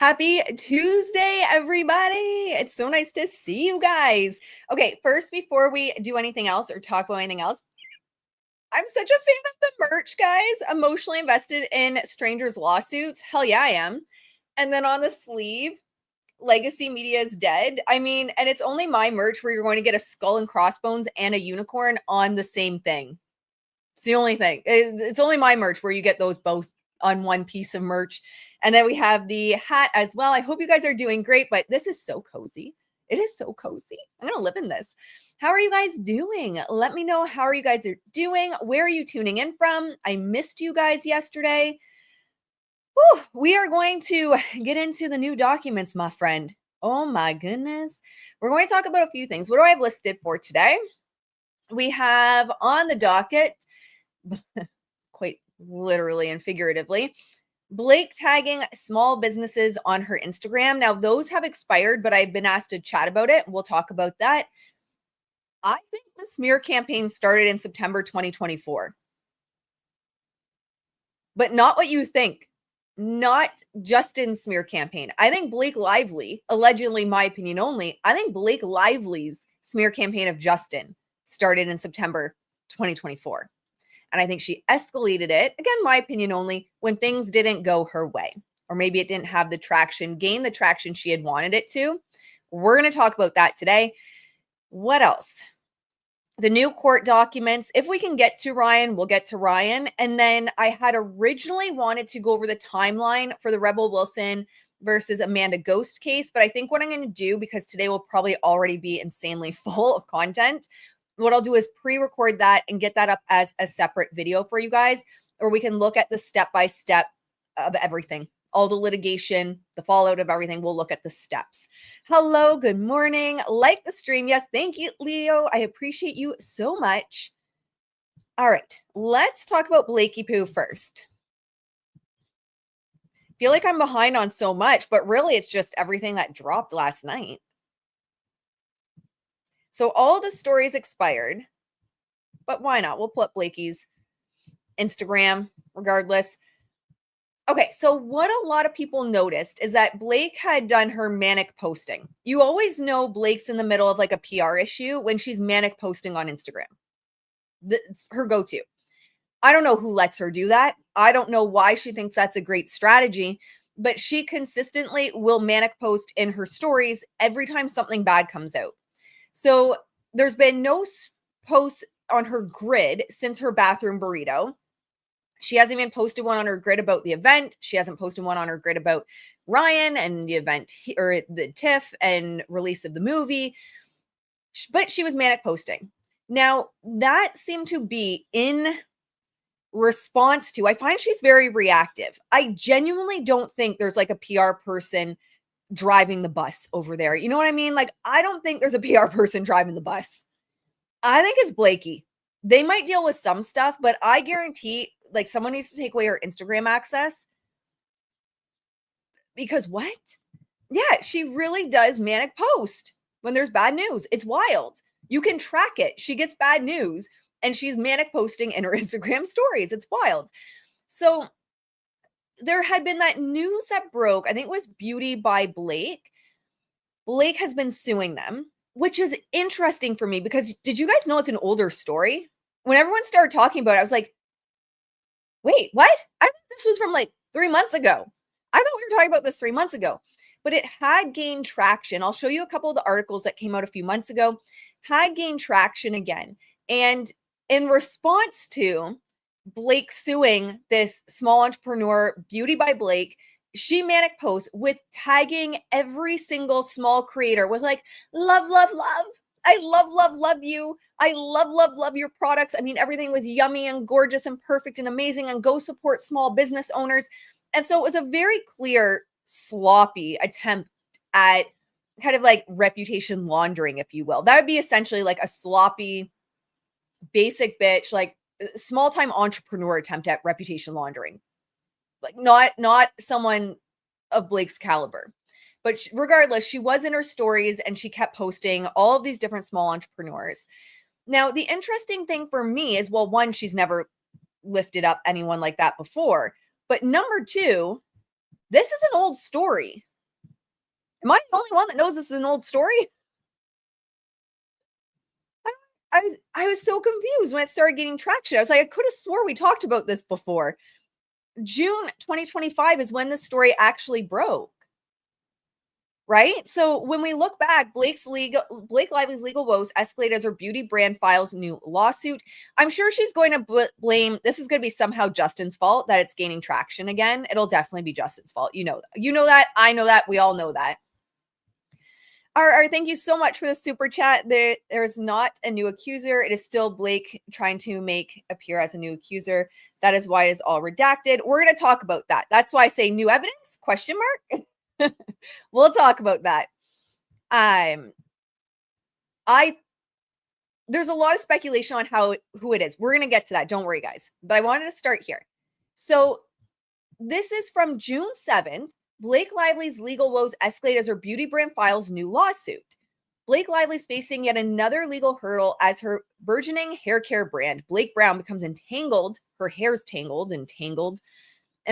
Happy Tuesday, everybody. It's so nice to see you guys. Okay, first, before we do anything else or talk about anything else, I'm such a fan of the merch, guys. Emotionally invested in strangers' lawsuits. Hell yeah, I am. And then on the sleeve, Legacy Media is dead. I mean, and it's only my merch where you're going to get a skull and crossbones and a unicorn on the same thing. It's the only thing. It's only my merch where you get those both on one piece of merch. And then we have the hat as well. I hope you guys are doing great, but this is so cozy. It is so cozy. I'm going to live in this. How are you guys doing? Let me know how you guys are doing. Where are you tuning in from? I missed you guys yesterday. Whew, we are going to get into the new documents, my friend. Oh my goodness. We're going to talk about a few things. What do I have listed for today? We have on the docket, quite literally and figuratively, Blake tagging small businesses on her Instagram. Now, those have expired, but I've been asked to chat about it. We'll talk about that. I think the smear campaign started in September 2024, but not what you think. Not Justin's smear campaign. I think Blake Lively, allegedly my opinion only, I think Blake Lively's smear campaign of Justin started in September 2024. And I think she escalated it, again, my opinion only, when things didn't go her way. Or maybe it didn't have the traction, gain the traction she had wanted it to. We're going to talk about that today. What else? The new court documents. If we can get to Ryan, we'll get to Ryan. And then I had originally wanted to go over the timeline for the Rebel Wilson versus Amanda Ghost case. But I think what I'm going to do, because today will probably already be insanely full of content, what I'll do is pre-record that and get that up as a separate video for you guys, or we can look at the step-by-step of everything, all the litigation, the fallout of everything. We'll look at the steps. Hello, good morning. Like the stream. Yes, thank you, Leo. I appreciate you so much. All right, let's talk about Blakey Poo first. Feel like I'm behind on so much, but really it's just everything that dropped last night. So all the stories expired, but why not? We'll pull up Blakey's Instagram regardless. Okay, so what a lot of people noticed is that Blake had done her Manic posting. You always know Blake's in the middle of like a PR issue when she's Manic posting on Instagram. It's her go-to. I don't know who lets her do that. I don't know why she thinks that's a great strategy, but she consistently will Manic post in her stories every time something bad comes out. So there's been no posts on her grid since her bathroom burrito. She hasn't even posted one on her grid about the event. She hasn't posted one on her grid about Ryan and the event or the TIFF and release of the movie. But she was Manic posting. Now, that seemed to be in response to, I find she's very reactive. I genuinely don't think there's like a PR person driving the bus over there. You know what I mean? Like, I don't think there's a PR person driving the bus. I think it's Blakey. They might deal with some stuff, but I guarantee like someone needs to take away her Instagram access. Because what? Yeah, she really does Manic post when there's bad news. It's wild. You can track it. She gets bad news and she's Manic posting in her Instagram stories. It's wild. So there had been that news that broke. I think it was Beauty by Blake. Blake has been suing them, which is interesting for me because did you guys know it's an older story? When everyone started talking about it, I was like, wait, what? I thought this was from like 3 months ago. I thought we were talking about this 3 months ago, but it had gained traction. I'll show you a couple of the articles that came out a few months ago, had gained traction again. And in response to Blake suing this small entrepreneur, Beauty by Blake, she Manic posts with tagging every single small creator with like, love, love, love. I love you. I love your products. I mean, everything was yummy and gorgeous and perfect and amazing, and go support small business owners. And so it was a very clear, sloppy attempt at kind of like reputation laundering, if you will. That would be essentially like a sloppy, basic bitch, like small time entrepreneur attempt at reputation laundering. Like not someone of Blake's caliber. But regardless, she was in her stories and she kept posting all of these different small entrepreneurs. Now, the interesting thing for me is, well, one, she's never lifted up anyone like that before. But number two, this is an old story. Am I the only one that knows this is an old story? I was so confused when it started getting traction. I was like, I could have swore we talked about this before. June 2025 is when the story actually broke. Right? So when we look back, Blake Lively's legal woes escalate as her beauty brand files new lawsuit. I'm sure she's going to blame, this is going to be somehow Justin's fault that it's gaining traction again. It'll definitely be Justin's fault. You know that. I know that. We all know that. Thank you so much for the super chat. There's not a new accuser. It is still Blake trying to make appear as a new accuser. That is why it's all redacted. We're going to talk about that. That's why I say new evidence, question mark. We'll talk about that. There's a lot of speculation on who it is. We're going to get to that. Don't worry, guys. But I wanted to start here. So this is from June 7th. Blake Lively's legal woes escalate as her beauty brand files new lawsuit. Blake Lively's facing yet another legal hurdle as her burgeoning hair care brand, Blake Brown, becomes entangled. Her hair's tangled in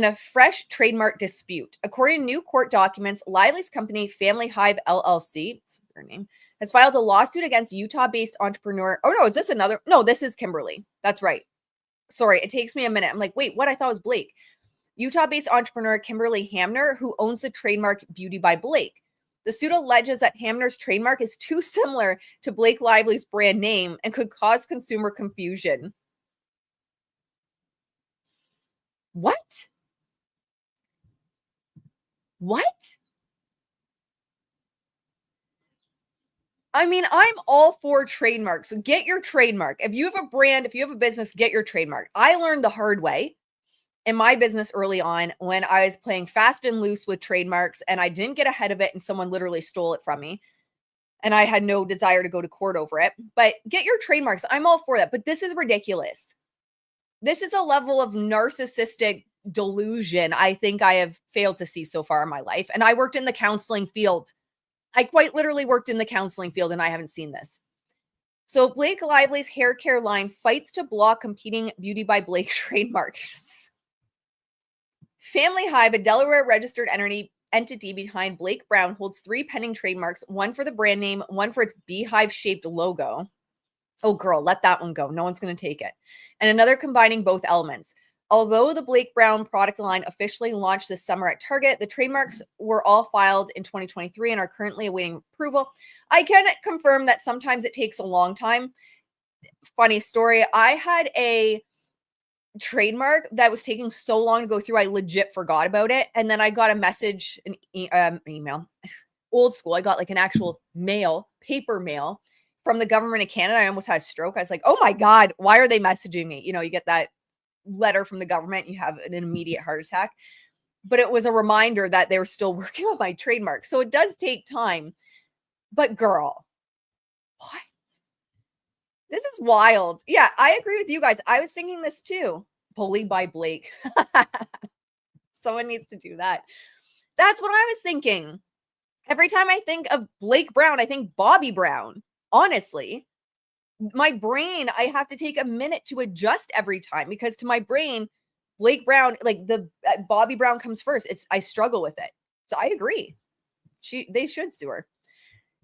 a fresh trademark dispute. According to new court documents, Lively's company, Family Hive LLC, it's her name, has filed a lawsuit against Utah-based entrepreneur. Oh no, is this another? No, this is Kimberly. That's right. Sorry, it takes me a minute. I'm like, wait, what? I thought it was Blake. Utah-based entrepreneur Kimberly Hamner, who owns the trademark Beauty by Blake. The suit alleges that Hamner's trademark is too similar to Blake Lively's brand name and could cause consumer confusion. What? I mean, I'm all for trademarks. Get your trademark. If you have a brand, if you have a business, get your trademark. I learned the hard way in my business early on when I was playing fast and loose with trademarks and I didn't get ahead of it and someone literally stole it from me. And I had no desire to go to court over it. But get your trademarks. I'm all for that. But this is ridiculous. This is a level of narcissistic delusion I think I have failed to see so far in my life. And I worked in the counseling field. I quite literally worked in the counseling field and I haven't seen this. So Blake Lively's hair care line fights to block competing Beauty by Blake trademarks. Family Hive, a Delaware registered entity behind Blake Brown, holds 3 pending trademarks, one for the brand name, one for its beehive-shaped logo. Oh, girl, let that one go. No one's going to take it. And another combining both elements. Although the Blake Brown product line officially launched this summer at Target, the trademarks were all filed in 2023 and are currently awaiting approval. I can confirm that sometimes it takes a long time. Funny story. I had a trademark that was taking so long to go through, I legit forgot about it. And then I got a message, an email, old school. I got like an actual mail, paper mail from the government of Canada. I almost had a stroke. I was like, oh my God, why are they messaging me? You know, you get that letter from the government, you have an immediate heart attack. But it was a reminder that they were still working on my trademark. So it does take time. But girl, what? This is wild. Yeah, I agree with you guys. I was thinking this too. Bully by Blake. Someone needs to do that. That's what I was thinking. Every time I think of Blake Brown, I think Bobby Brown. Honestly, my brain, I have to take a minute to adjust every time because to my brain, Blake Brown, like the Bobby Brown comes first. I struggle with it. So I agree. They should sue her.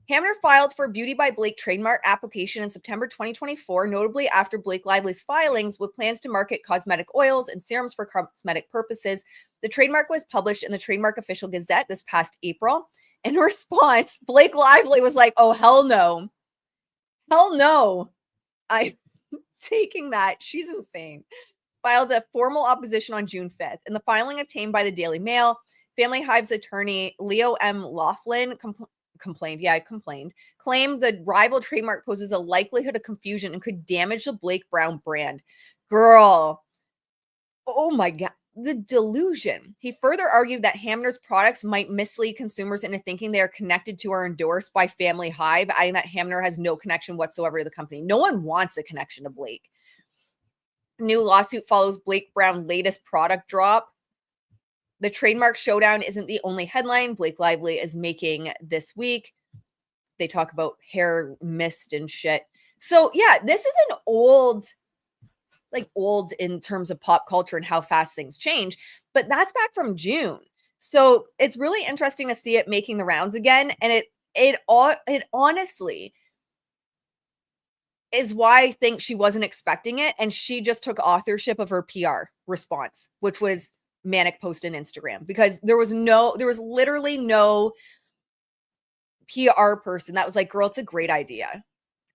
Hamner filed for Beauty by Blake trademark application in September 2024, notably after Blake Lively's filings with plans to market cosmetic oils and serums for cosmetic purposes. The trademark was published in the Trademark Official Gazette this past April. In response, Blake Lively was like, oh, hell no. Hell no. I'm taking that. She's insane. Filed a formal opposition on June 5th. In the filing obtained by the Daily Mail, Family Hive's attorney, Leo M. Laughlin, claimed the rival trademark poses a likelihood of confusion and could damage the Blake Brown brand. Girl. Oh my God. The delusion. He further argued that Hamner's products might mislead consumers into thinking they are connected to or endorsed by Family Hive, adding that Hamner has no connection whatsoever to the company. No one wants a connection to Blake. New lawsuit follows Blake Brown's latest product drop. The trademark showdown isn't the only headline Blake Lively is making this week. They talk about hair mist and shit. So yeah, this is an old in terms of pop culture and how fast things change, but that's back from June. So it's really interesting to see it making the rounds again. And it honestly is why I think she wasn't expecting it. And she just took authorship of her PR response, which was Manic post on Instagram, because there was literally no PR person that was like, girl, it's a great idea.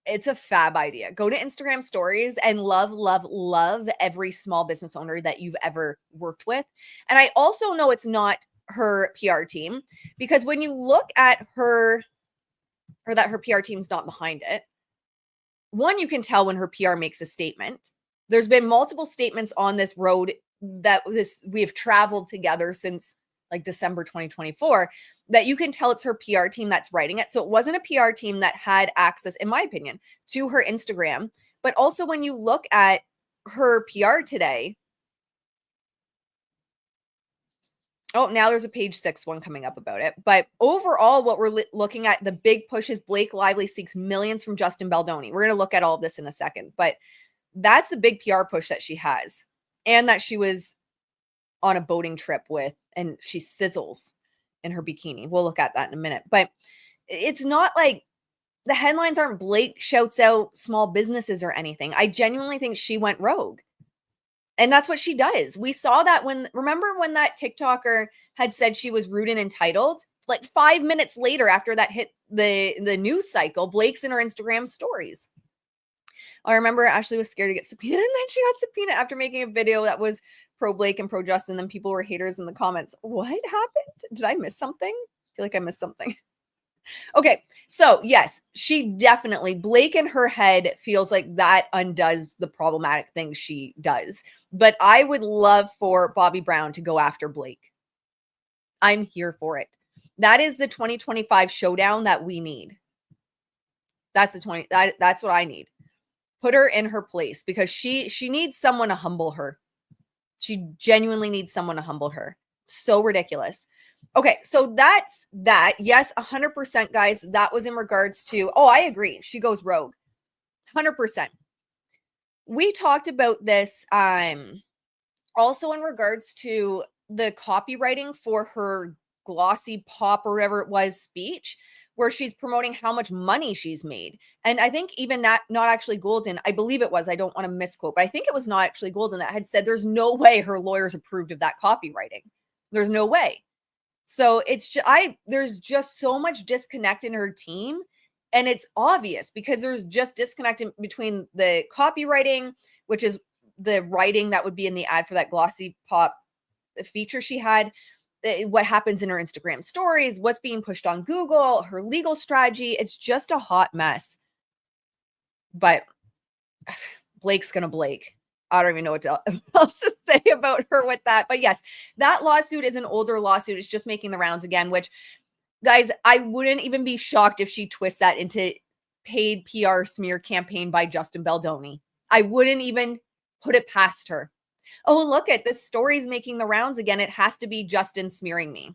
It's a fab idea. Go to Instagram stories and love, love, love every small business owner that you've ever worked with. And I also know it's not her PR team, because when you look at her, or that her PR team's not behind it, one, you can tell when her PR makes a statement. There's been multiple statements on this road that we have traveled together since like December 2024, that you can tell it's her PR team that's writing it. So it wasn't a PR team that had access, in my opinion, to her Instagram. But also when you look at her PR today, oh, now there's a page 6 one coming up about it. But overall, what we're looking at, the big push is Blake Lively seeks millions from Justin Baldoni. We're going to look at all of this in a second, but that's the big PR push that she has, and that she was on a boating trip with, and she sizzles in her bikini. We'll look at that in a minute, but it's not like the headlines aren't Blake shouts out small businesses or anything. I genuinely think she went rogue. And that's what she does. We saw that remember when that TikToker had said she was rude and entitled? Like 5 minutes later, after that hit the news cycle, Blake's in her Instagram stories. I remember Ashley was scared to get subpoenaed, and then she got subpoenaed after making a video that was pro Blake and pro Justin. Then people were haters in the comments. What happened? Did I miss something? I feel like I missed something. Okay, so yes, she definitely, Blake in her head feels like that undoes the problematic things she does. But I would love for Bobby Brown to go after Blake. I'm here for it. That is the 2025 showdown that we need. That's that's what I need. Put her in her place, because she needs someone to humble her. She genuinely needs someone to humble her. So ridiculous. Okay, so that's that. Yes, 100%, guys. That was in regards to, oh, I agree. She goes rogue. 100%. We talked about this also in regards to the copywriting for her glossy pop or whatever it was speech, where she's promoting how much money she's made. And I think even that, not actually Golden, I believe it was, I don't want to misquote, but I think it was not actually Golden that had said there's no way her lawyers approved of that copywriting. There's no way. So it's just, there's just so much disconnect in her team. And it's obvious, because there's just disconnect between the copywriting, which is the writing that would be in the ad for that glossy pop feature she had, what happens in her Instagram stories, what's being pushed on Google, her legal strategy. It's just a hot mess. But Blake's gonna Blake. I don't even know what else to say about her with that. But yes, that lawsuit is an older lawsuit. It's just making the rounds again, which, guys, I wouldn't even be shocked if she twists that into paid PR smear campaign by Justin Baldoni. I wouldn't even put it past her. Oh, look at this story's making the rounds again. It has to be Justin smearing me.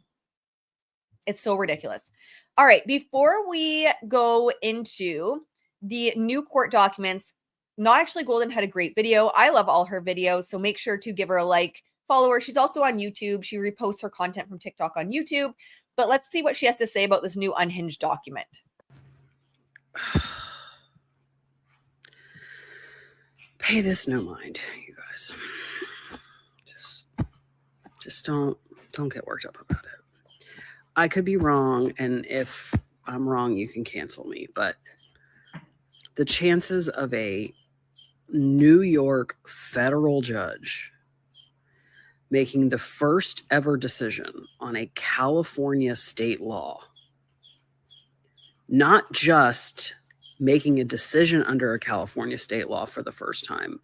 It's so ridiculous. All right, before we go into the new court documents, Not Actually Golden had a great video. I love all her videos, so make sure to give her a like, follow her. She's also on YouTube. She reposts her content from TikTok on YouTube. But let's see what she has to say about this new Unhinged document. Pay this no mind, you guys. Just don't get worked up about it. I could be wrong, and if I'm wrong, you can cancel me. But the chances of a New York federal judge making the first ever decision on a California state law, not just making a decision under a California state law for the first time,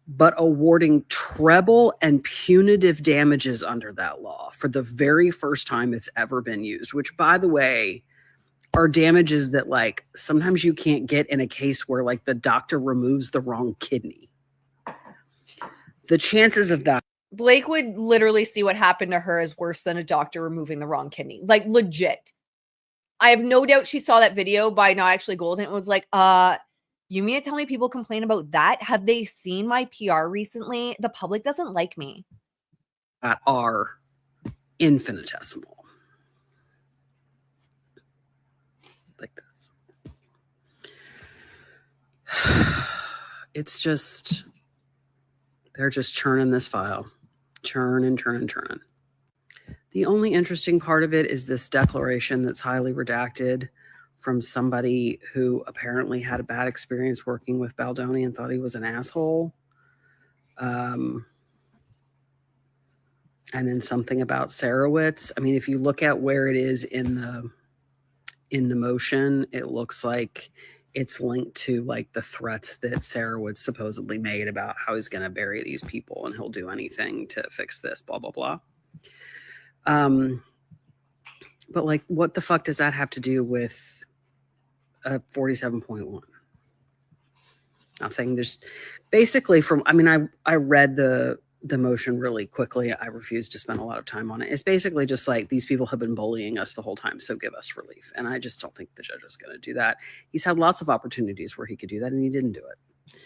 but awarding treble and punitive damages under that law for the very first time it's ever been used, which, by the way, are damages that, like, sometimes you can't get in a case where, like, the doctor removes the wrong kidney. The chances of that. Blake would literally see what happened to her as worse than a doctor removing the wrong kidney. Like, legit. I have no doubt she saw that video by Not Actually Golden and was like, you mean to tell me people complain about that? Have they seen my PR recently? The public doesn't like me. That are infinitesimal. Like this. It's just, they're just churning this file. Churn and churn and churn. The only interesting part of it is this declaration that's highly redacted from somebody who apparently had a bad experience working with Baldoni and thought he was an asshole. And then something about Sarowitz. I mean, if you look at where it is in the motion, it looks like it's linked to like the threats that Sarowitz supposedly made about how he's going to bury these people and he'll do anything to fix this, blah, blah, blah. But like, what the fuck does that have to do with a 47.1? Nothing. There's basically I read the motion really quickly. I refuse to spend a lot of time on it. It's basically just like, these people have been bullying us the whole time, so give us relief. And I just don't think the judge is going to do that. He's had lots of opportunities where he could do that, and he didn't do it.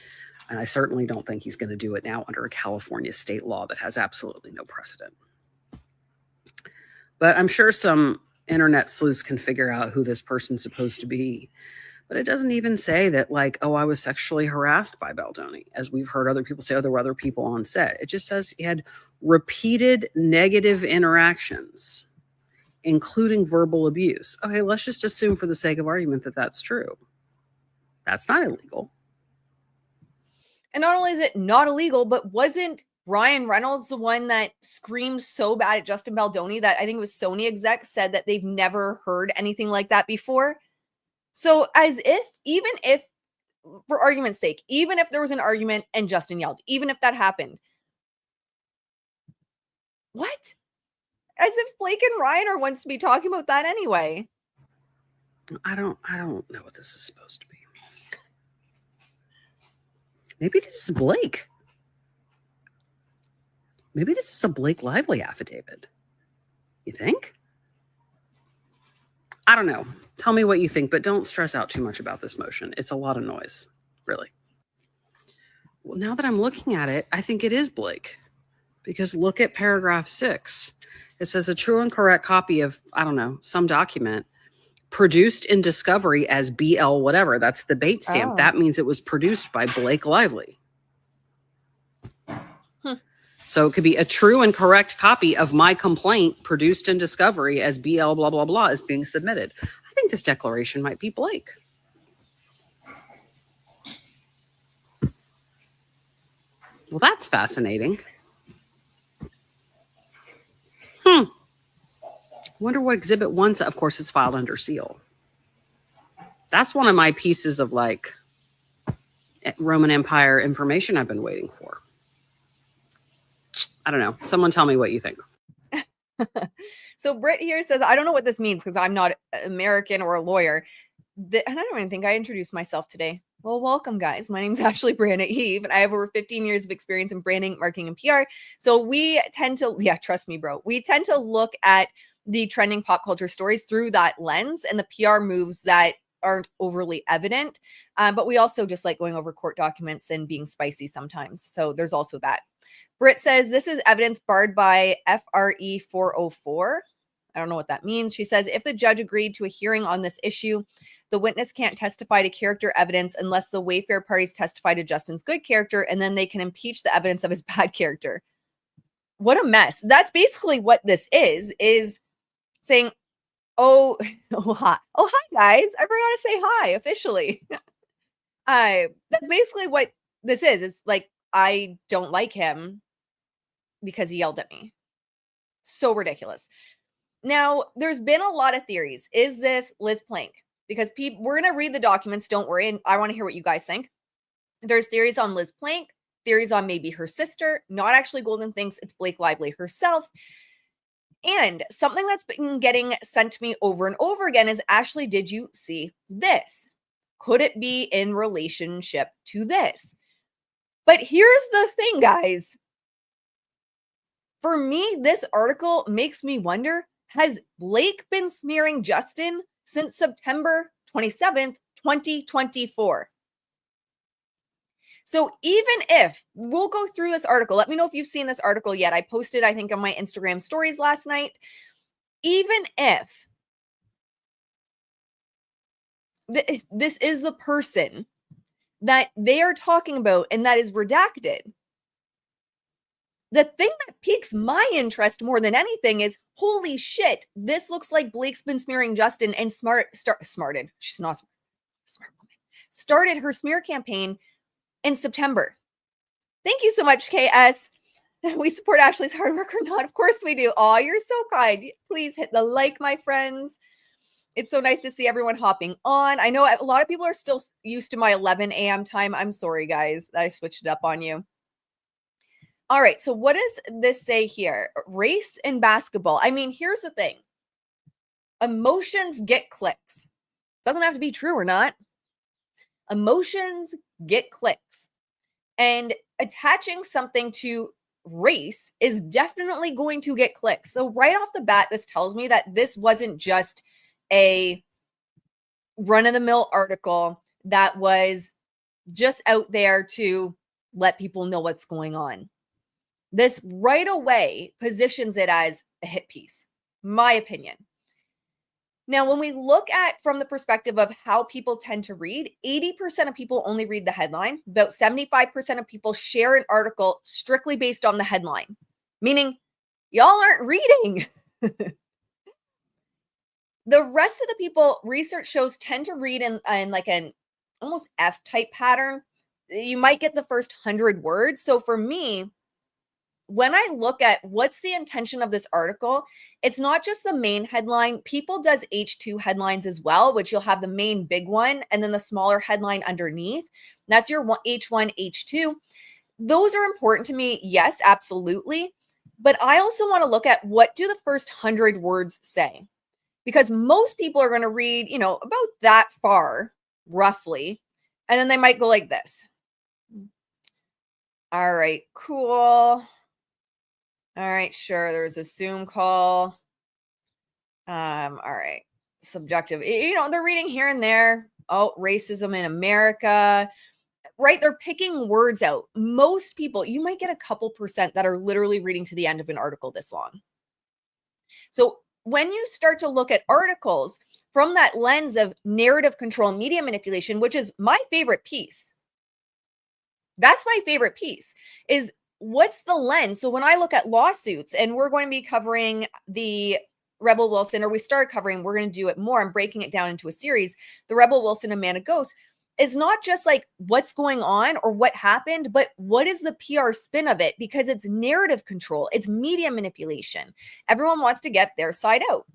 And I certainly don't think he's going to do it now under a California state law that has absolutely no precedent. But I'm sure some internet sleuths can figure out who this person's supposed to be. But it doesn't even say that, like, oh, I was sexually harassed by Baldoni, as we've heard other people say, oh, there were other people on set. It just says he had repeated negative interactions, including verbal abuse. Okay, let's just assume for the sake of argument that that's true. That's not illegal. And not only is it not illegal, but wasn't Ryan Reynolds the one that screamed so bad at Justin Baldoni that I think it was Sony exec said that they've never heard anything like that before? So as if, even if, for argument's sake, even if there was an argument and Justin yelled, even if that happened, what? As if Blake and Ryan are ones to be talking about that anyway. I don't know what this is supposed to be. Maybe this is Blake. Maybe this is a Blake Lively affidavit. You think? I don't know. Tell me what you think, but don't stress out too much about this motion. It's a lot of noise, really. Well, now that I'm looking at it, I think it is Blake. Because look at paragraph 6. It says a true and correct copy of, I don't know, some document produced in discovery as BL whatever. That's the bait stamp. Oh. That means it was produced by Blake Lively. So it could be a true and correct copy of my complaint produced in discovery as BL blah, blah, blah is being submitted. I think this declaration might be Blake. Well, that's fascinating. Wonder what Exhibit 1 said. Of course, it's filed under seal. That's one of my pieces of like Roman Empire information I've been waiting for. I don't know. Someone tell me what you think. So Britt here says, I don't know what this means because I'm not American or a lawyer. And I don't even think I introduced myself today. Well, welcome, guys. My name is Ashley Brandon Eve, and I have over 15 years of experience in branding, marketing, and PR. So we tend to, trust me, bro. We tend to look at the trending pop culture stories through that lens and the PR moves that aren't overly evident. But we also just like going over court documents and being spicy sometimes. So there's also that. Britt says, this is evidence barred by FRE 404. I don't know what that means. She says, if the judge agreed to a hearing on this issue, the witness can't testify to character evidence unless the Wayfair parties testify to Justin's good character, and then they can impeach the evidence of his bad character. What a mess. That's basically what this is saying, oh, hi. Oh, hi, guys. I forgot to say hi officially. That's basically what this is. It's like, I don't like him because he yelled at me. So ridiculous. Now, there's been a lot of theories. Is this Liz Plank? Because we're going to read the documents. Don't worry. And I want to hear what you guys think. There's theories on Liz Plank, theories on maybe her sister, not actually Golden thinks it's Blake Lively herself. And something that's been getting sent to me over and over again is, Ashley, did you see this? Could it be in relationship to this? But here's the thing, guys. For me, this article makes me wonder, has Blake been smearing Justin since September 27th, 2024? So even if we'll go through this article, let me know if you've seen this article yet. I posted, I think, on my Instagram stories last night. Even if this is the person that they are talking about and that is redacted, the thing that piques my interest more than anything is, holy shit, this looks like Blake's been smearing Justin and smarted. She's not smart woman. Started her smear campaign in September. Thank you so much, KS. We support Ashley's hard work or not? Of course we do. Oh, you're so kind. Please hit the like, my friends. It's so nice to see everyone hopping on. I know a lot of people are still used to my 11 a.m. time. I'm sorry, guys. I switched it up on you. All right. So what does this say here? Race in basketball. I mean, here's the thing. Emotions get clicks. Doesn't have to be true or not. Emotions get clicks. And attaching something to race is definitely going to get clicks. So right off the bat, this tells me that this wasn't just a run-of-the-mill article that was just out there to let people know what's going on. This right away positions it as a hit piece, my opinion. Now, when we look at from the perspective of how people tend to read, 80% of people only read the headline. About 75% of people share an article strictly based on the headline, meaning y'all aren't reading. The rest of the people, research shows, tend to read in like an almost F-type pattern. You might get the first 100 words. So for me, when I look at what's the intention of this article, it's not just the main headline. People does H2 headlines as well, which you'll have the main big one and then the smaller headline underneath. That's your H1, H2. Those are important to me. Yes, absolutely. But I also want to look at what do the first 100 words say? Because most people are going to read, about that far, roughly. And then they might go like this. All right, cool. All right, sure. There's a Zoom call. All right. Subjective. They're reading here and there. Oh, racism in America. Right? They're picking words out. Most people, you might get a couple percent that are literally reading to the end of an article this long. So when you start to look at articles from that lens of narrative control, media manipulation, which is my favorite piece. That's my favorite piece, is what's the lens? So when I look at lawsuits, and we're going to be covering the Rebel Wilson, or we started covering, we're going to do it more. I'm breaking it down into a series. The Rebel Wilson and Manic is not just like what's going on or what happened, but what is the PR spin of it? Because it's narrative control. It's media manipulation. Everyone wants to get their side out.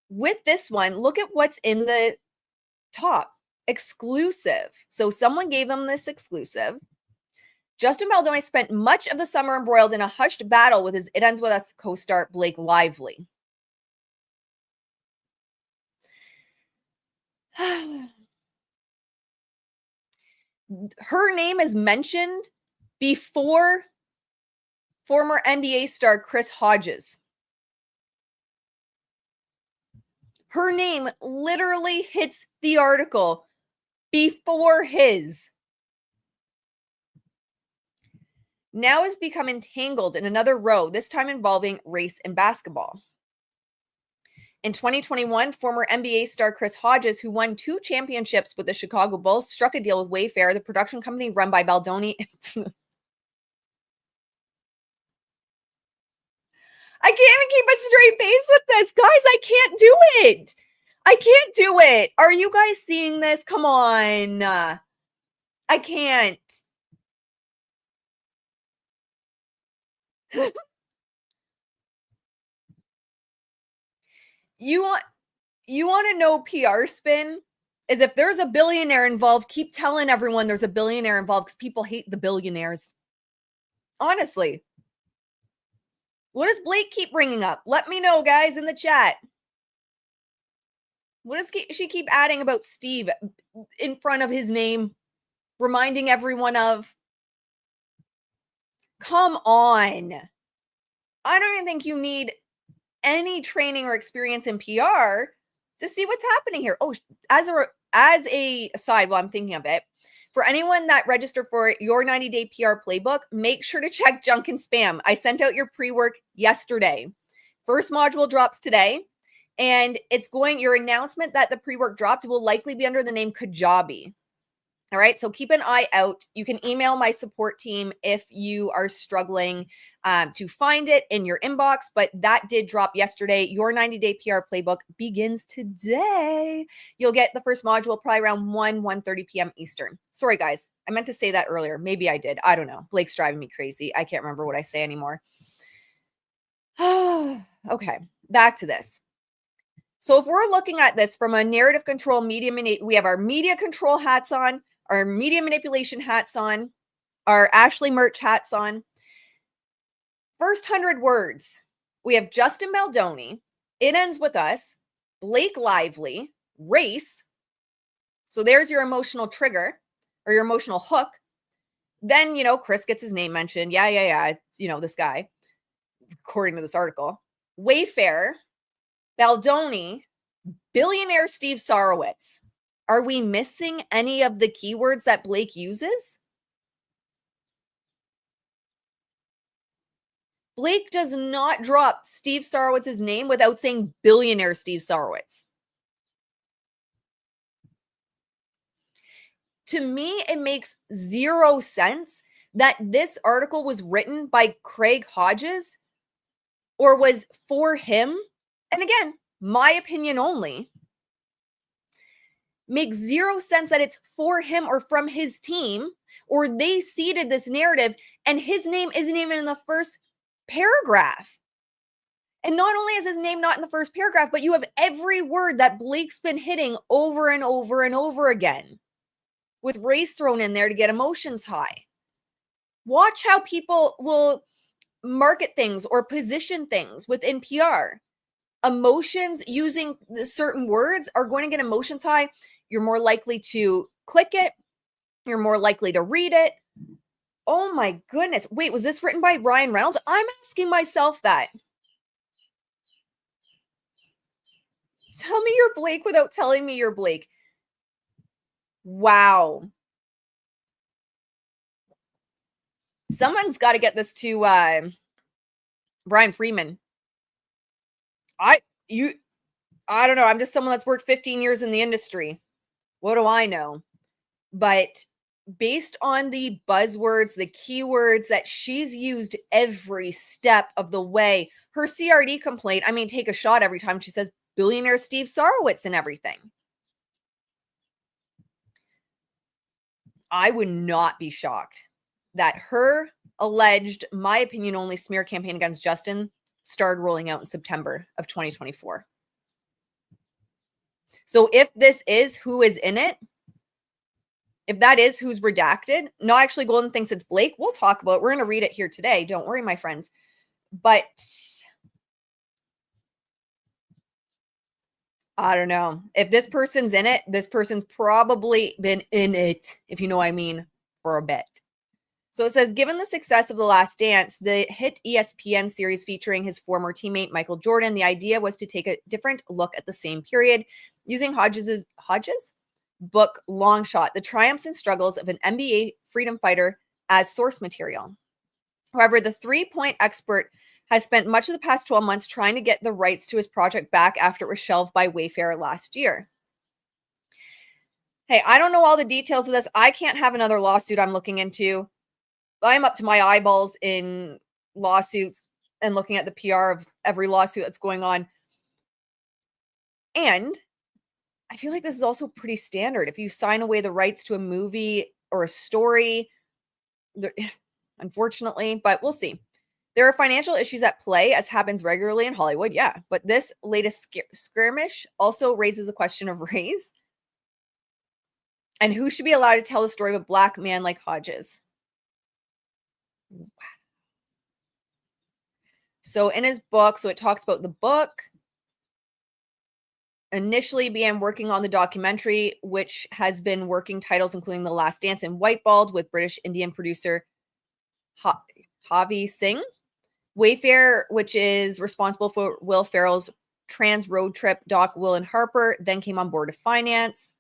With this one, look at what's in the top. Exclusive. So someone gave them this exclusive. Justin Baldoni spent much of the summer embroiled in a hushed battle with his It Ends With Us co-star Blake Lively. Her name is mentioned before former NBA star Chris Hodges. Her name literally hits the article before his. Now has become entangled in another row, this time involving race and basketball. In 2021, former NBA star Chris Hodges, who won 2 championships with the Chicago Bulls, struck a deal with Wayfair, the production company run by Baldoni. I can't even keep a straight face with this. Guys, I can't do it. I can't do it. Are you guys seeing this? Come on. I can't. You want to know PR spin? Is if there's a billionaire involved, keep telling everyone there's a billionaire involved because people hate the billionaires. Honestly. What does Blake keep bringing up? Let me know, guys, in the chat. What does she keep adding about Steve in front of his name, reminding everyone of? Come on. I don't even think you need any training or experience in PR to see what's happening here. Oh, as a aside, while I'm thinking of it, For anyone that registered for your 90-day PR playbook, make sure to check junk and spam. I sent out your pre-work yesterday. First module drops today, and your announcement that the pre-work dropped will likely be under the name Kajabi. All right, so keep an eye out. You can email my support team if you are struggling to find it in your inbox, but that did drop yesterday. Your 90-day PR playbook begins today. You'll get the first module probably around 1:30 p.m. Eastern. Sorry, guys. I meant to say that earlier. Maybe I did. I don't know. Blake's driving me crazy. I can't remember what I say anymore. Okay, back to this. So if we're looking at this from a narrative control, we have our media control hats on, our media manipulation hats on, our Ashley merch hats on. First 100 words, we have Justin Baldoni. It ends with us, Blake Lively, race. So there's your emotional trigger or your emotional hook. Then, Chris gets his name mentioned. Yeah. This guy, according to this article. Wayfair, Baldoni, billionaire Steve Sarowitz. Are we missing any of the keywords that Blake uses? Blake does not drop Steve Sarowitz's name without saying billionaire Steve Sarowitz. To me, it makes zero sense that this article was written by Craig Hodges or was for him. And again, my opinion only. Makes zero sense that it's for him or from his team, or they seeded this narrative and his name isn't even in the first paragraph. And not only is his name not in the first paragraph, but you have every word that Blake's been hitting over and over and over again with race thrown in there to get emotions high. Watch how people will market things or position things within PR. Emotions using certain words are going to get emotions high. You're more likely to click it. You're more likely to read it. Oh my goodness. Wait, was this written by Ryan Reynolds? I'm asking myself that. Tell me you're Blake without telling me you're Blake. Wow. Someone's got to get this to Brian Freeman. I don't know. I'm just someone that's worked 15 years in the industry. What do I know? But based on the buzzwords, the keywords that she's used every step of the way, her CRD complaint, take a shot every time she says billionaire Steve Sarowitz and everything. I would not be shocked that her alleged, my opinion only, smear campaign against Justin started rolling out in September of 2024. So if this is who is in it, if that is who's redacted, not actually Golden thinks it's Blake, we'll talk about it. We're going to read it here today. Don't worry, my friends. But I don't know. If this person's in it, this person's probably been in it, if you know what I mean, for a bit. So it says, given the success of The Last Dance, the hit ESPN series featuring his former teammate Michael Jordan, the idea was to take a different look at the same period using Hodges' book Long Shot, The Triumphs and Struggles of an NBA Freedom Fighter as source material. However, the three-point expert has spent much of the past 12 months trying to get the rights to his project back after it was shelved by Wayfair last year. Hey, I don't know all the details of this. I can't have another lawsuit I'm looking into. I'm up to my eyeballs in lawsuits and looking at the PR of every lawsuit that's going on. And I feel like this is also pretty standard. If you sign away the rights to a movie or a story, unfortunately, but we'll see. There are financial issues at play, as happens regularly in Hollywood, yeah. But this latest skirmish also raises the question of race and who should be allowed to tell the story of a Black man like Hodges. Wow. So in his book, so it talks about the book. Initially began working on the documentary, which has been working titles including The Last Dance and Whiteballed with British Indian producer Javi Singh. Wayfair, which is responsible for Will Ferrell's trans road trip doc Will and Harper, then came on board to finance.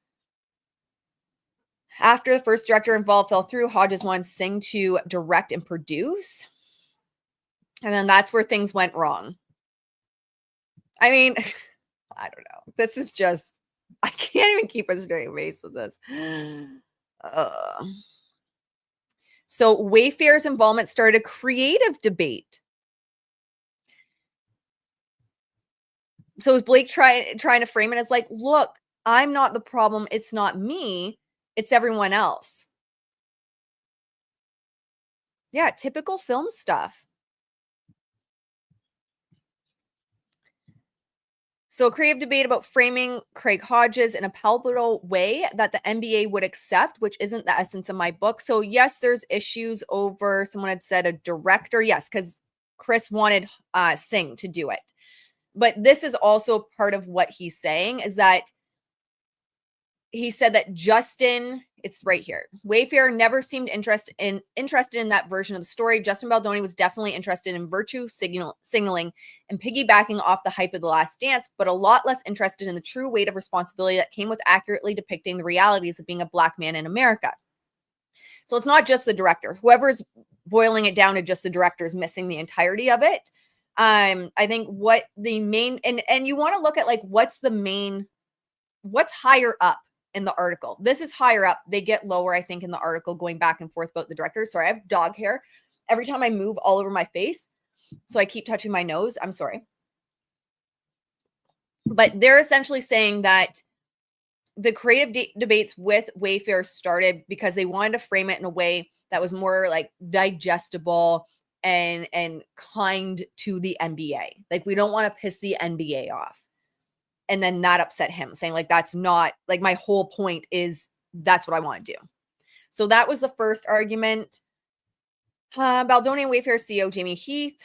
After the first director involved fell through, Hodges wanted Singh to direct and produce. And then that's where things went wrong. I mean, I don't know. This is just, I can't even keep a straight face with this. So Wayfair's involvement started a creative debate. So is Blake trying to frame it as like, look, I'm not the problem. It's not me. It's everyone else. Yeah, typical film stuff. So a creative debate about framing Craig Hodges in a palpable way that the NBA would accept, which isn't the essence of my book. So yes, there's issues over, someone had said a director. Yes, because Chris wanted Singh to do it. But this is also part of what he's saying is that he said that Justin, it's right here. Wayfair never seemed interested in that version of the story. Justin Baldoni was definitely interested in virtue signaling and piggybacking off the hype of The Last Dance, but a lot less interested in the true weight of responsibility that came with accurately depicting the realities of being a Black man in America. So it's not just the director. Whoever's boiling it down to just the director is missing the entirety of it. I think what the main, and you want to look at like, what's higher up in the article. This is higher up. They get lower, I think, in the article going back and forth about the director. Sorry, I have dog hair every time I move all over my face. So I keep touching my nose. I'm sorry. But they're essentially saying that the creative debates with Wayfair started because they wanted to frame it in a way that was more like digestible and kind to the NBA. Like, we don't want to piss the NBA off. And then that upset him, saying like, that's not like my whole point is that's what I want to do. So that was the first argument. Baldoni and Wayfair CEO Jamie Heath,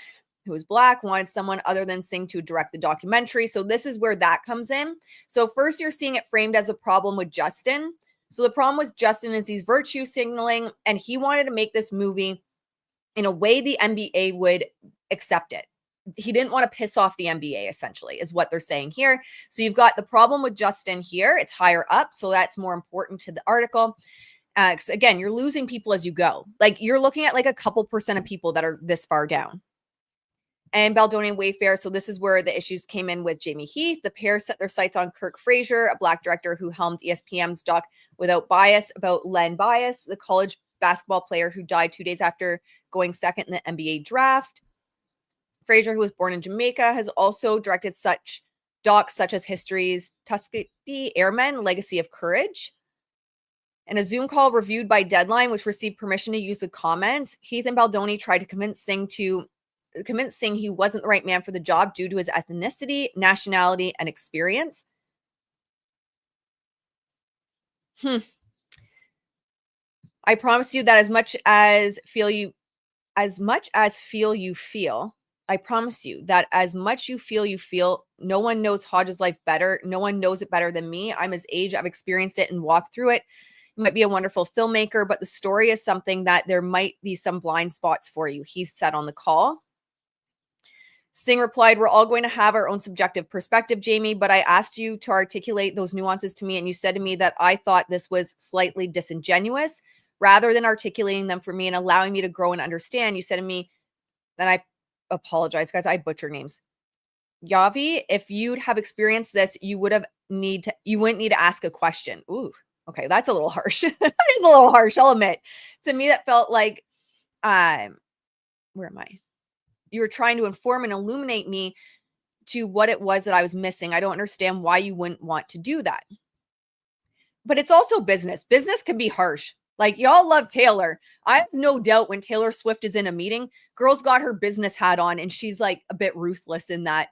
who is Black, wanted someone other than Singh to direct the documentary. So this is where that comes in. So first you're seeing it framed as a problem with Justin. So the problem with Justin is he's virtue signaling, and he wanted to make this movie in a way the NBA would accept it. He didn't want to piss off the NBA, essentially, is what they're saying here. So you've got the problem with Justin here. It's higher up, so that's more important to the article. Again, you're losing people as you go. Like, you're looking at like a couple percent of people that are this far down. And Baldoni and Wayfair, so this is where the issues came in with Jamie Heath. The pair set their sights on Kirk Frazier, a Black director who helmed ESPN's doc Without Bias about Len Bias, the college basketball player who died 2 days after going second in the NBA draft. Frazier, who was born in Jamaica, has also directed such docs such as History's Tuskegee Airmen, Legacy of Courage. In a Zoom call reviewed by Deadline, which received permission to use the comments, Heath and Baldoni tried to convince Singh he wasn't the right man for the job due to his ethnicity, nationality, and experience. I promise you that as much as feel you feel, I promise you that as much you feel, no one knows Hodges' life better. No one knows it better than me. I'm his age. I've experienced it and walked through it. You might be a wonderful filmmaker, but the story is something that there might be some blind spots for you, he said on the call. Singh replied, "We're all going to have our own subjective perspective, Jamie, but I asked you to articulate those nuances to me, and you said to me that I thought this was slightly disingenuous. Rather than articulating them for me and allowing me to grow and understand, you said to me," and I apologize, guys, I butcher names. "Yavi, if you'd have experienced this, you wouldn't need to ask a question." Ooh, okay, that's a little harsh. That is a little harsh, I'll admit. To me, that felt like, where am I? You were trying to inform and illuminate me to what it was that I was missing. I don't understand why you wouldn't want to do that. But it's also business. Business can be harsh. Like, y'all love Taylor. I have no doubt when Taylor Swift is in a meeting, girl's got her business hat on and she's like a bit ruthless in that.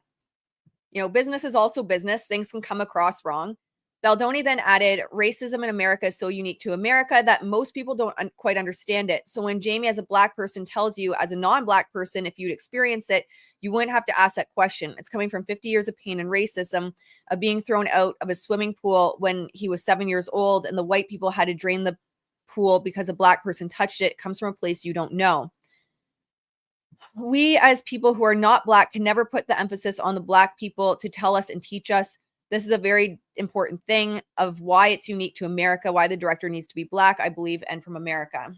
You know, business is also business. Things can come across wrong. Baldoni then added, "Racism in America is so unique to America that most people don't quite understand it. So when Jamie, as a Black person, tells you as a non-Black person, if you'd experience it, you wouldn't have to ask that question. It's coming from 50 years of pain and racism, of being thrown out of a swimming pool when he was 7 years old, and the white people had to drain the pool because a Black person touched it. It comes from a place you don't know. We as people who are not Black can never put the emphasis on the Black people to tell us and teach us This is a very important thing of why it's unique to America, why the director needs to be Black, I believe, and from America.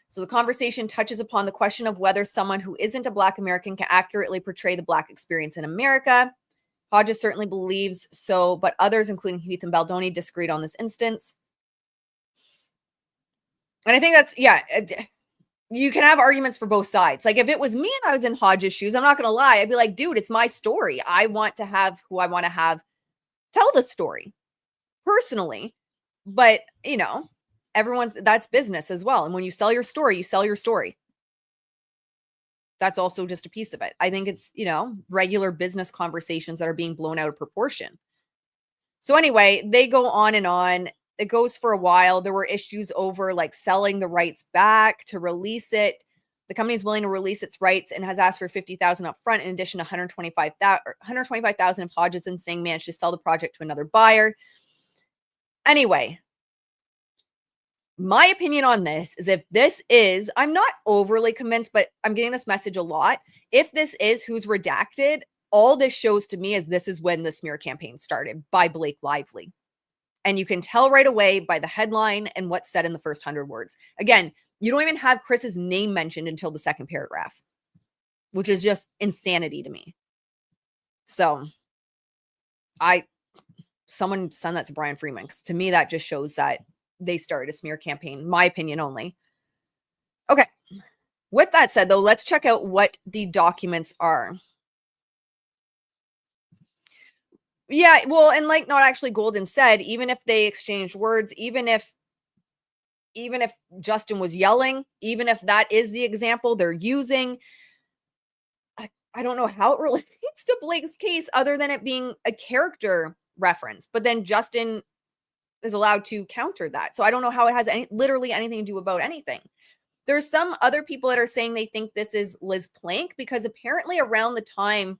So the conversation touches upon the question of whether someone who isn't a Black American can accurately portray the Black experience in America. Hodges certainly believes so, but others, including Heath and Baldoni, disagreed on this instance. And I think that's, you can have arguments for both sides. Like if it was me and I was in Hodges' shoes, I'm not going to lie. I'd be like, dude, it's my story. I want to have who I want to have tell the story personally. But, that's business as well. And when you sell your story, you sell your story. That's also just a piece of it. I think it's, regular business conversations that are being blown out of proportion. So anyway, they go on and on. It goes for a while. There were issues over like selling the rights back to release it. The company is willing to release its rights and has asked for $50,000 up front in addition to $125,000 if Hodges and Singh managed to sell the project to another buyer. Anyway, my opinion on this is if this is, I'm not overly convinced, but I'm getting this message a lot. If this is who's redacted, all this shows to me is this is when the smear campaign started by Blake Lively. And you can tell right away by the headline and what's said in the first 100 words. Again, you don't even have Chris's name mentioned until the second paragraph, which is just insanity to me. So someone send that to Brian Freeman, because to me, that just shows that they started a smear campaign, my opinion only. Okay. With that said, though, let's check out what the documents are. Yeah, well, and like Not Actually Golden said, even if they exchanged words, even if Justin was yelling, even if that is the example they're using, I don't know how it relates to Blake's case other than it being a character reference. But then Justin is allowed to counter that. So I don't know how it has literally anything to do about anything. There's some other people that are saying they think this is Liz Plank because apparently around the time,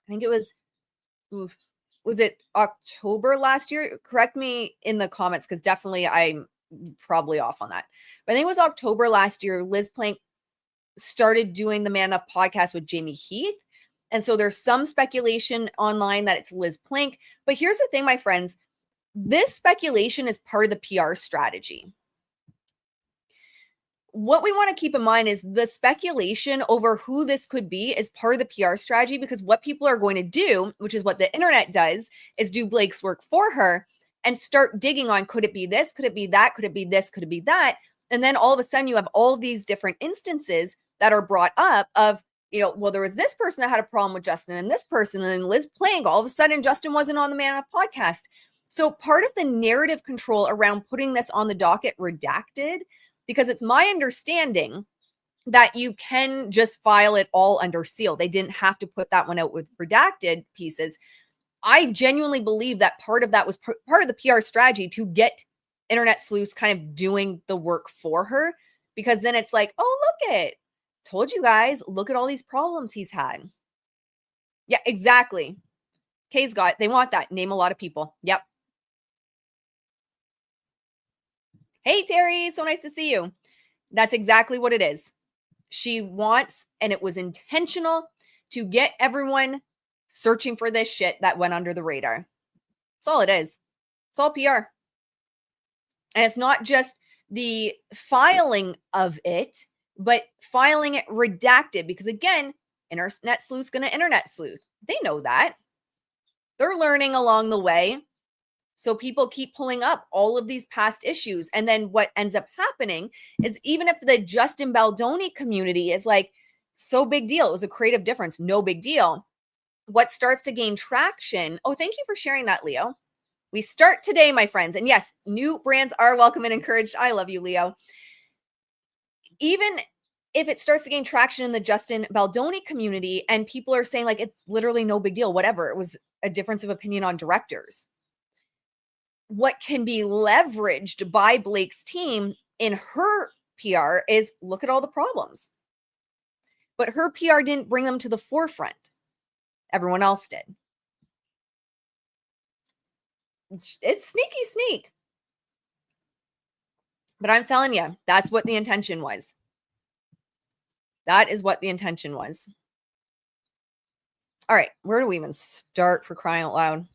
I think it was it October last year? Correct me in the comments because definitely I'm probably off on that. But I think it was October last year, Liz Plank started doing the Man Enough podcast with Jamie Heath. And so there's some speculation online that it's Liz Plank. But here's the thing, my friends. This speculation is part of the PR strategy. What we want to keep in mind is the speculation over who this could be is part of the PR strategy, because what people are going to do, which is what the internet does, is do Blake's work for her and start digging on, could it be this? Could it be that? Could it be this? Could it be that? And then all of a sudden you have all these different instances that are brought up of, well, there was this person that had a problem with Justin and this person, and then Liz Plank, all of a sudden Justin wasn't on the Man Enough podcast. So part of the narrative control around putting this on the docket redacted, because it's my understanding that you can just file it all under seal. They didn't have to put that one out with redacted pieces. I genuinely believe that part of that was part of the PR strategy to get internet sleuths kind of doing the work for her, because then it's like, oh, told you guys, look at all these problems he's had. Yeah, exactly. Kay's got, they want that. Name a lot of people. Yep. Hey, Terry, so nice to see you. That's exactly what it is. She wants, and it was intentional, to get everyone searching for this shit that went under the radar. That's all it is. It's all PR. And it's not just the filing of it, but filing it redacted. Because again, internet sleuth's going to internet sleuth. They know that. They're learning along the way. So people keep pulling up all of these past issues. And then what ends up happening is, even if the Justin Baldoni community is like, so big deal, it was a creative difference, no big deal. What starts to gain traction? Oh, thank you for sharing that, Leo. We start today, my friends. And yes, new brands are welcome and encouraged. I love you, Leo. Even if it starts to gain traction in the Justin Baldoni community and people are saying like, it's literally no big deal, whatever, it was a difference of opinion on directors. What can be leveraged by Blake's team in her PR is, look at all the problems. But her PR didn't bring them to the forefront. Everyone else did. It's sneak. But I'm telling you, that's what the intention was. That is what the intention was. All right, where do we even start, for crying out loud?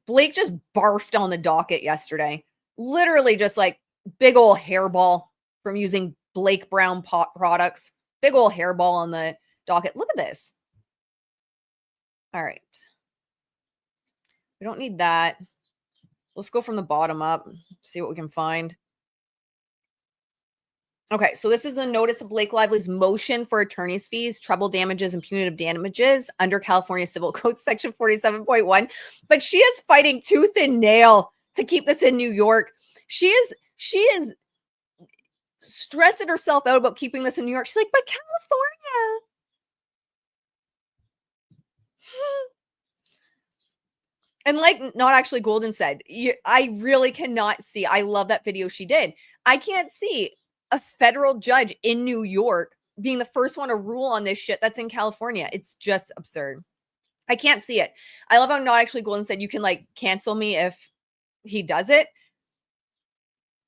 Blake just barfed on the docket yesterday. Literally just like big old hairball from using Blake Brown products. Big old hairball on the docket. Look at this. All right. We don't need that. Let's go from the bottom up, see what we can find. Okay, so this is a notice of Blake Lively's motion for attorney's fees, treble damages, and punitive damages under California Civil Code Section 47.1. But she is fighting tooth and nail to keep this in New York. She is stressing herself out about keeping this in New York. She's like, but California. And like Not Actually Golden said, I really cannot see. I love that video she did. I can't see a federal judge in New York being the first one to rule on this shit that's in California. It's just absurd. I can't see it. I love how Not Actually Golden said you can like cancel me if he does it.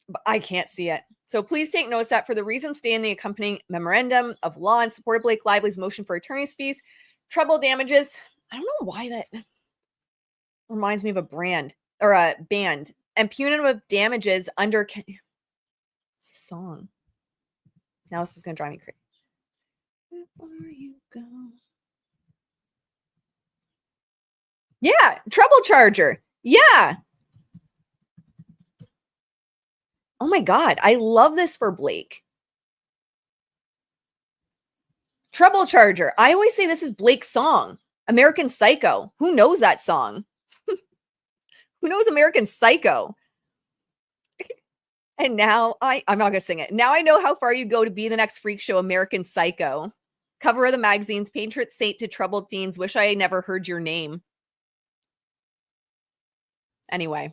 But I can't see it. So please take notice that for the reasons stated in the accompanying memorandum of law in support of Blake Lively's motion for attorney's fees, treble damages. I don't know why that reminds me of a brand or a band, and punitive damages under it's a song. Now this is gonna drive me crazy. Where you go? Yeah, Trouble Charger. Yeah. Oh my God, I love this for Blake. Trouble Charger. I always say this is Blake's song. American Psycho. Who knows that song? Who knows American Psycho? And now I'm not going to sing it. Now I know how far you go to be the next freak show, American Psycho. Cover of the magazines, patron saint to troubled teens. Wish I never heard your name. Anyway,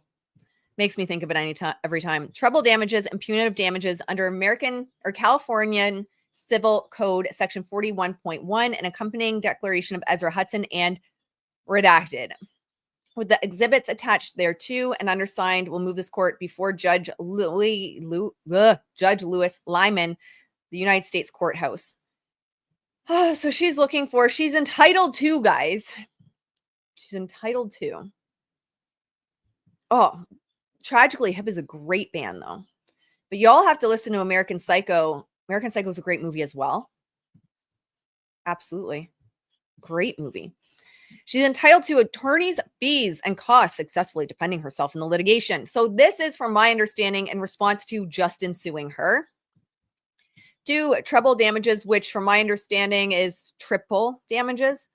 makes me think of it every time. Treble damages and punitive damages under American or Californian Civil Code Section 41.1 and accompanying declaration of Ezra Hudson and redacted. With the exhibits attached thereto and undersigned, will move this court before Judge Louis Lyman, the United States Courthouse. So she's entitled to, guys. She's entitled to. Oh, Tragically Hip is a great band, though. But y'all have to listen to American Psycho. American Psycho is a great movie as well. Absolutely. Great movie. She's entitled to attorney's fees and costs successfully defending herself in the litigation. So this is, from my understanding, in response to Justin suing her. To treble damages, which from my understanding is triple damages.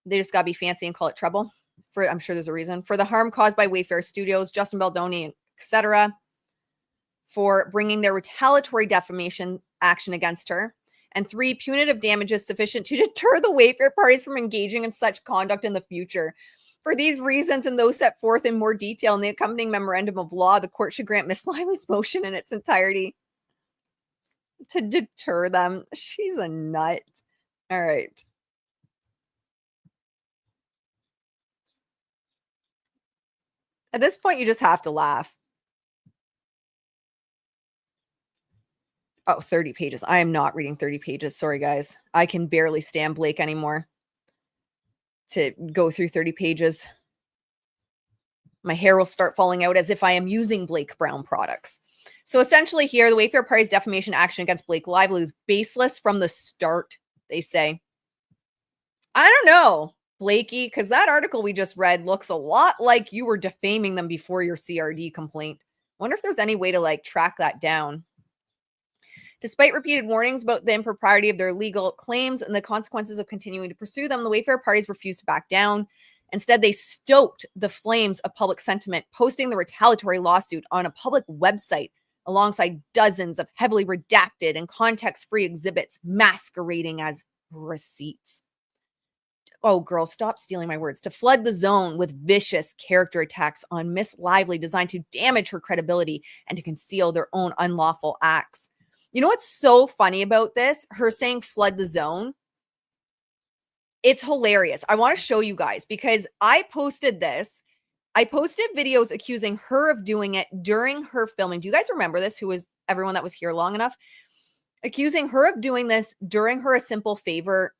They just got to be fancy and call it treble. I'm sure there's a reason. For the harm caused by Wayfair Studios, Justin Baldoni, etc., for bringing their retaliatory defamation action against her. And 3, punitive damages sufficient to deter the Wayfair parties from engaging in such conduct in the future. For these reasons and those set forth in more detail in the accompanying memorandum of law, the court should grant Miss Lively's motion in its entirety to deter them. She's a nut. All right. At this point, you just have to laugh. Oh, 30 pages. I am not reading 30 pages. Sorry, guys. I can barely stand Blake anymore to go through 30 pages. My hair will start falling out as if I am using Blake Brown products. So essentially here, the Wayfair party's defamation action against Blake Lively is baseless from the start, they say. I don't know, Blakey, because that article we just read looks a lot like you were defaming them before your CRD complaint. Wonder if there's any way to like track that down. Despite repeated warnings about the impropriety of their legal claims and the consequences of continuing to pursue them, the Wayfair parties refused to back down. Instead, they stoked the flames of public sentiment, posting the retaliatory lawsuit on a public website alongside dozens of heavily redacted and context-free exhibits masquerading as receipts. Oh, girl, stop stealing my words. To flood the zone with vicious character attacks on Miss Lively designed to damage her credibility and to conceal their own unlawful acts. You know what's so funny about this? Her saying flood the zone. It's hilarious. I want to show you guys because I posted this. I posted videos accusing her of doing it during her filming. Do you guys remember this? Who was everyone that was here long enough? accusing her of doing this during her A Simple Favor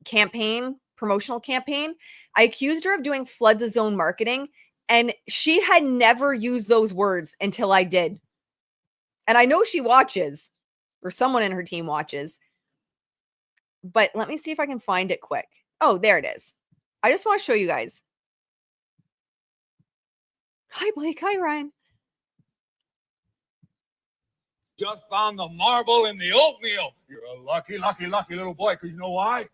campaign, promotional campaign. I accused her of doing flood the zone marketing, and she had never used those words until I did. And I know she watches, or someone in her team watches, but let me see if I can find it quick. Oh, there it is. I just want to show you guys. Hi, Blake. Hi, Ryan. Just found the marble in the oatmeal. You're a lucky, lucky, lucky little boy, because you know why?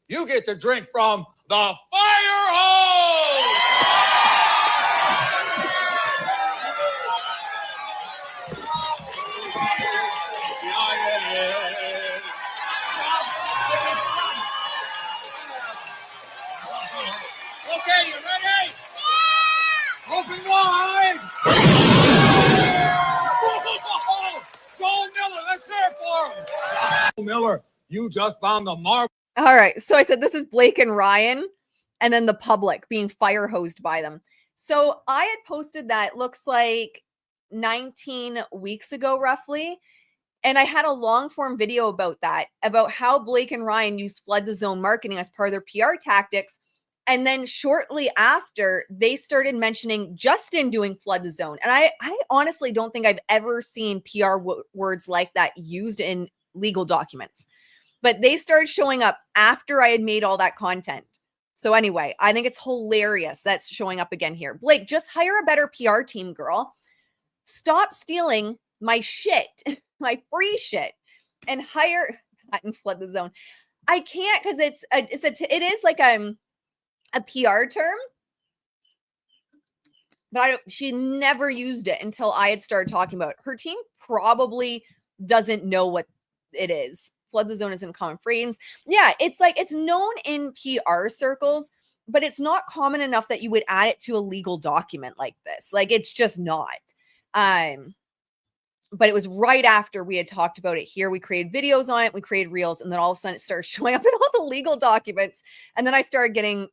You get to drink from the fire hose! Okay, you ready? Open wide! Joel Miller, let's hear it for him! Joel Miller, you just found the marble. All right. So I said this is Blake and Ryan, and then the public being fire hosed by them. So I had posted that, looks like 19 weeks ago, roughly. And I had a long form video about that, about how Blake and Ryan used flood the zone marketing as part of their PR tactics. And then shortly after, they started mentioning Justin doing flood the zone. And I honestly don't think I've ever seen PR words like that used in legal documents. But they started showing up after I had made all that content. So anyway, I think it's hilarious that's showing up again here. Blake, just hire a better PR team, girl. Stop stealing my shit, my free shit, and hire that and flood the zone. I can't, because it is like a PR term, but she never used it until I had started talking about it. Her team probably doesn't know what it is. Flood the zone isn't a common phrase. Yeah, it's like it's known in PR circles, but it's not common enough that you would add it to a legal document like this. Like, it's just not. But it was right after we had talked about it here. We created videos on it, we created reels, and then all of a sudden it started showing up in all the legal documents. And then I started getting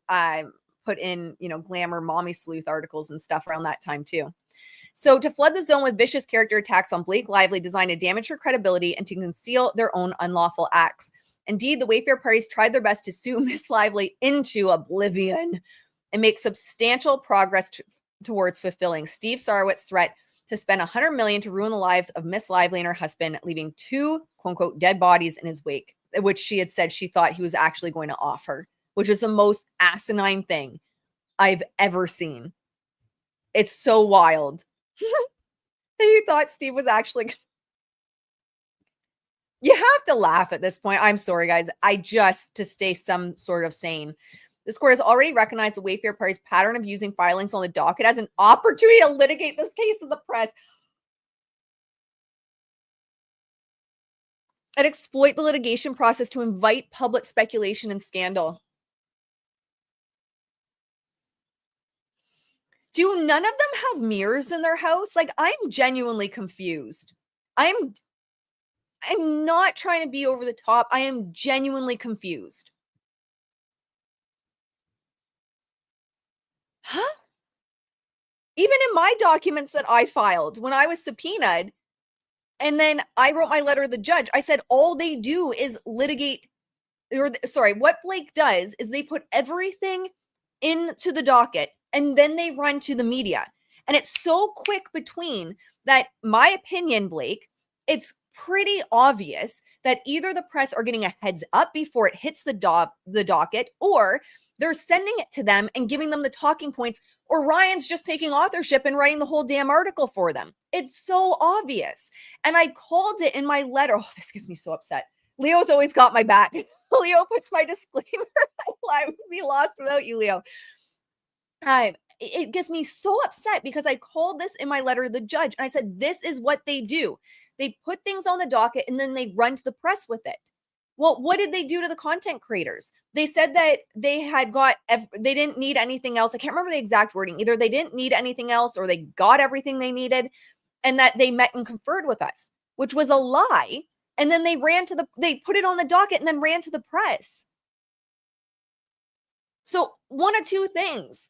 put in, glamour mommy sleuth articles and stuff around that time too. So to flood the zone with vicious character attacks on Blake Lively designed to damage her credibility and to conceal their own unlawful acts. Indeed, the Wayfair parties tried their best to sue Miss Lively into oblivion and make substantial progress towards fulfilling Steve Sarwitz's threat to spend $100 million to ruin the lives of Miss Lively and her husband, leaving 2 quote unquote dead bodies in his wake, which she had said she thought he was actually going to off her, which is the most asinine thing I've ever seen. It's so wild. You thought Steve was actually... You have to laugh at this point. I'm sorry, guys. To stay some sort of sane. This court has already recognized the Wayfair party's pattern of using filings on the docket as an opportunity to litigate this case to the press and exploit the litigation process to invite public speculation and scandal. Do none of them have mirrors in their house? Like, I'm genuinely confused. I'm not trying to be over the top. I am genuinely confused. Huh? Even in my documents that I filed when I was subpoenaed, and then I wrote my letter to the judge, I said all they do is litigate, what Blake does is they put everything into the docket and then they run to the media. And it's so quick between that, my opinion, Blake, it's pretty obvious that either the press are getting a heads up before it hits the docket, or they're sending it to them and giving them the talking points, or Ryan's just taking authorship and writing the whole damn article for them. It's so obvious. And I called it in my letter. Oh, this gets me so upset. Leo's always got my back. Leo puts my disclaimer. I would be lost without you, Leo. It gets me so upset because I called this in my letter to the judge and I said, this is what they do. They put things on the docket and then they run to the press with it. Well, what did they do to the content creators? They said that they didn't need anything else. I can't remember the exact wording. Either they didn't need anything else or they got everything they needed, and that they met and conferred with us, which was a lie. And then they put it on the docket and then ran to the press. So one of two things.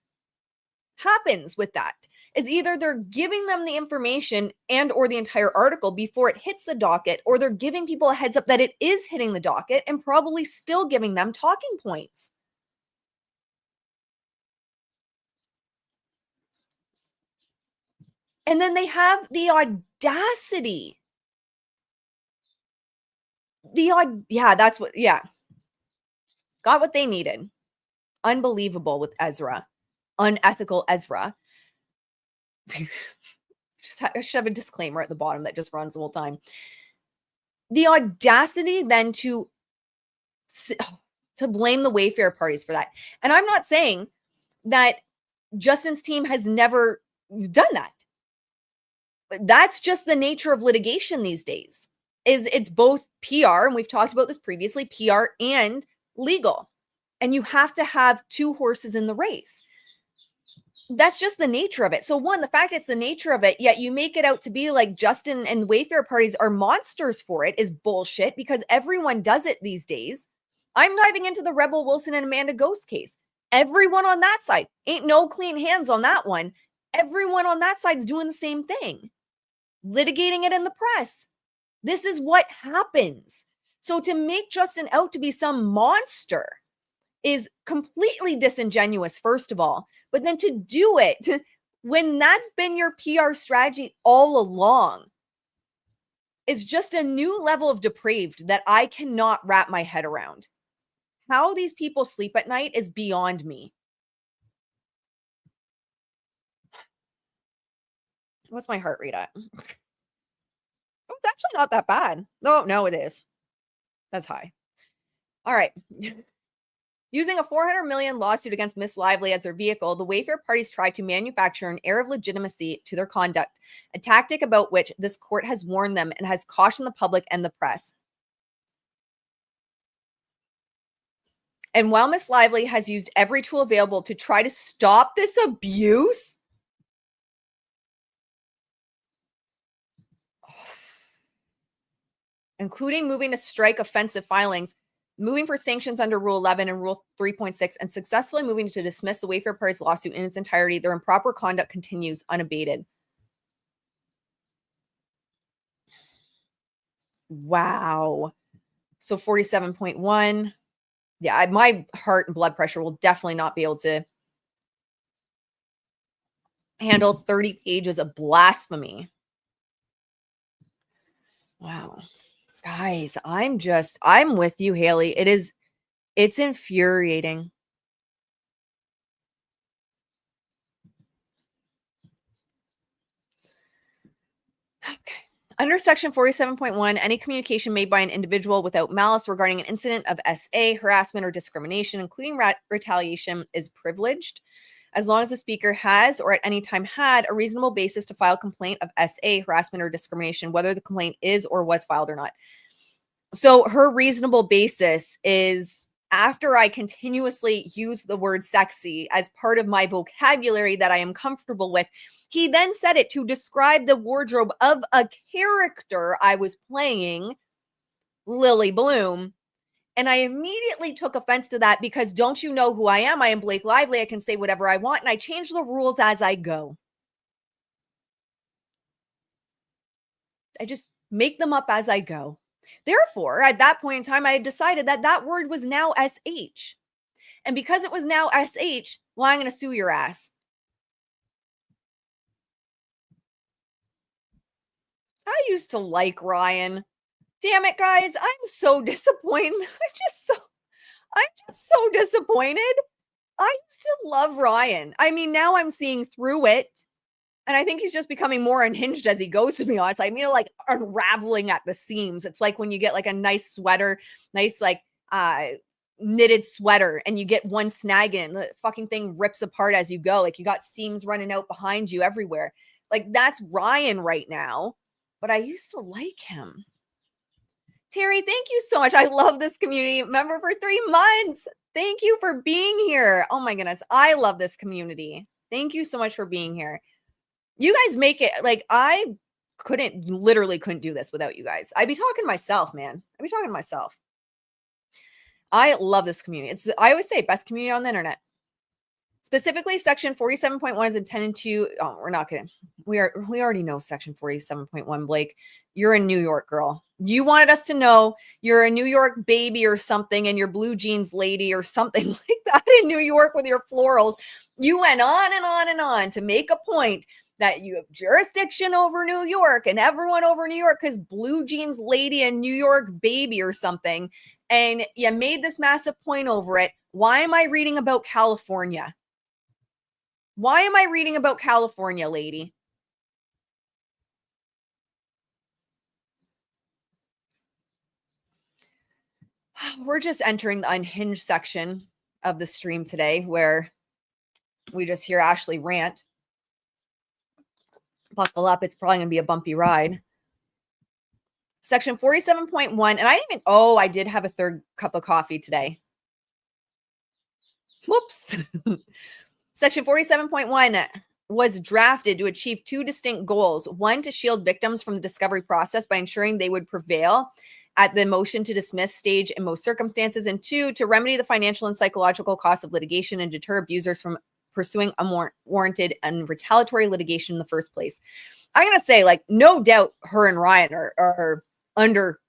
happens with that is either they're giving them the information and or the entire article before it hits the docket, or they're giving people a heads up that it is hitting the docket and probably still giving them talking points. And then they have the audacity. Got what they needed. Unbelievable with Ezra. Unethical Ezra. I should have a disclaimer at the bottom that just runs the whole time. The audacity then to blame the Wayfair parties for that. And I'm not saying that Justin's team has never done that. That's just the nature of litigation these days. It's both PR, and we've talked about this previously, PR and legal. And you have to have two horses in the race. That's just the nature of it. So one, the fact it's the nature of it, yet you make it out to be like Justin and Wayfair parties are monsters for it is bullshit, because everyone does it these days. I'm diving into the Rebel Wilson and Amanda Ghost case. Everyone on that side, ain't no clean hands on that one. Everyone on that side's doing the same thing. Litigating it in the press. This is what happens. So to make Justin out to be some monster is completely disingenuous, first of all. But then to do it when that's been your PR strategy all along is just a new level of depraved that I cannot wrap my head around. How these people sleep at night is beyond me. What's my heart rate at? Oh, it's actually not that bad. No, it is. That's high. All right. Using a $400 million lawsuit against Miss Lively as their vehicle, the Wayfair parties tried to manufacture an air of legitimacy to their conduct, a tactic about which this court has warned them and has cautioned the public and the press. And while Miss Lively has used every tool available to try to stop this abuse, including moving to strike offensive filings, moving for sanctions under Rule 11 and Rule 3.6, and successfully moving to dismiss the Wayfair parties lawsuit in its entirety, their improper conduct continues unabated. Wow. So 47.1. Yeah, my heart and blood pressure will definitely not be able to handle 30 pages of blasphemy. Wow. Guys, I'm with you, Haley. It's infuriating. Okay. Under Section 47.1, any communication made by an individual without malice regarding an incident of SA, harassment, or discrimination, including retaliation, is privileged, as long as the speaker has or at any time had a reasonable basis to file a complaint of SA, harassment, or discrimination, whether the complaint is or was filed or not. So her reasonable basis is, after I continuously use the word sexy as part of my vocabulary that I am comfortable with, he then said it to describe the wardrobe of a character I was playing, Lily Bloom. And I immediately took offense to that because don't you know who I am? I am Blake Lively. I can say whatever I want, and I change the rules as I go. I just make them up as I go. Therefore, at that point in time, I had decided that that word was now SH. And because it was now SH, well, I'm going to sue your ass. I used to like Ryan. Damn it, guys. I'm so disappointed. I'm just so disappointed. I used to love Ryan. I mean, now I'm seeing through it. And I think he's just becoming more unhinged as he goes, to be honest. I mean, like unraveling at the seams. It's like when you get like a nice sweater, nice like knitted sweater, and you get one snag in, the fucking thing rips apart as you go. Like you got seams running out behind you everywhere. Like that's Ryan right now. But I used to like him. Terry, thank you so much. I love this community member for 3 months. Thank you for being here. Oh my goodness. I love this community. Thank you so much for being here. You guys make it like I literally couldn't do this without you guys. I'd be talking to myself, man. I'd be talking to myself. I love this community. I always say best community on the internet. Specifically, section 47.1 is intended to, oh, we're not going to, we already know section 47.1, Blake. You're a New York girl. You wanted us to know you're a New York baby or something and your blue jeans lady or something like that in New York with your florals. You went on and on and on to make a point that you have jurisdiction over New York and everyone over New York because blue jeans lady and New York baby or something. And you made this massive point over it. Why am I reading about California? Why am I reading about California, lady? We're just entering the unhinged section of the stream today where we just hear Ashley rant. Buckle up. It's probably going to be a bumpy ride. Section 47.1. And I didn't even, oh, I did have a third cup of coffee today. Whoops. Section 47.1 was drafted to achieve two distinct goals. One, to shield victims from the discovery process by ensuring they would prevail at the motion to dismiss stage in most circumstances. And two, to remedy the financial and psychological costs of litigation and deter abusers from pursuing unwarranted and retaliatory litigation in the first place. I'm going to say, like, no doubt her and Ryan are under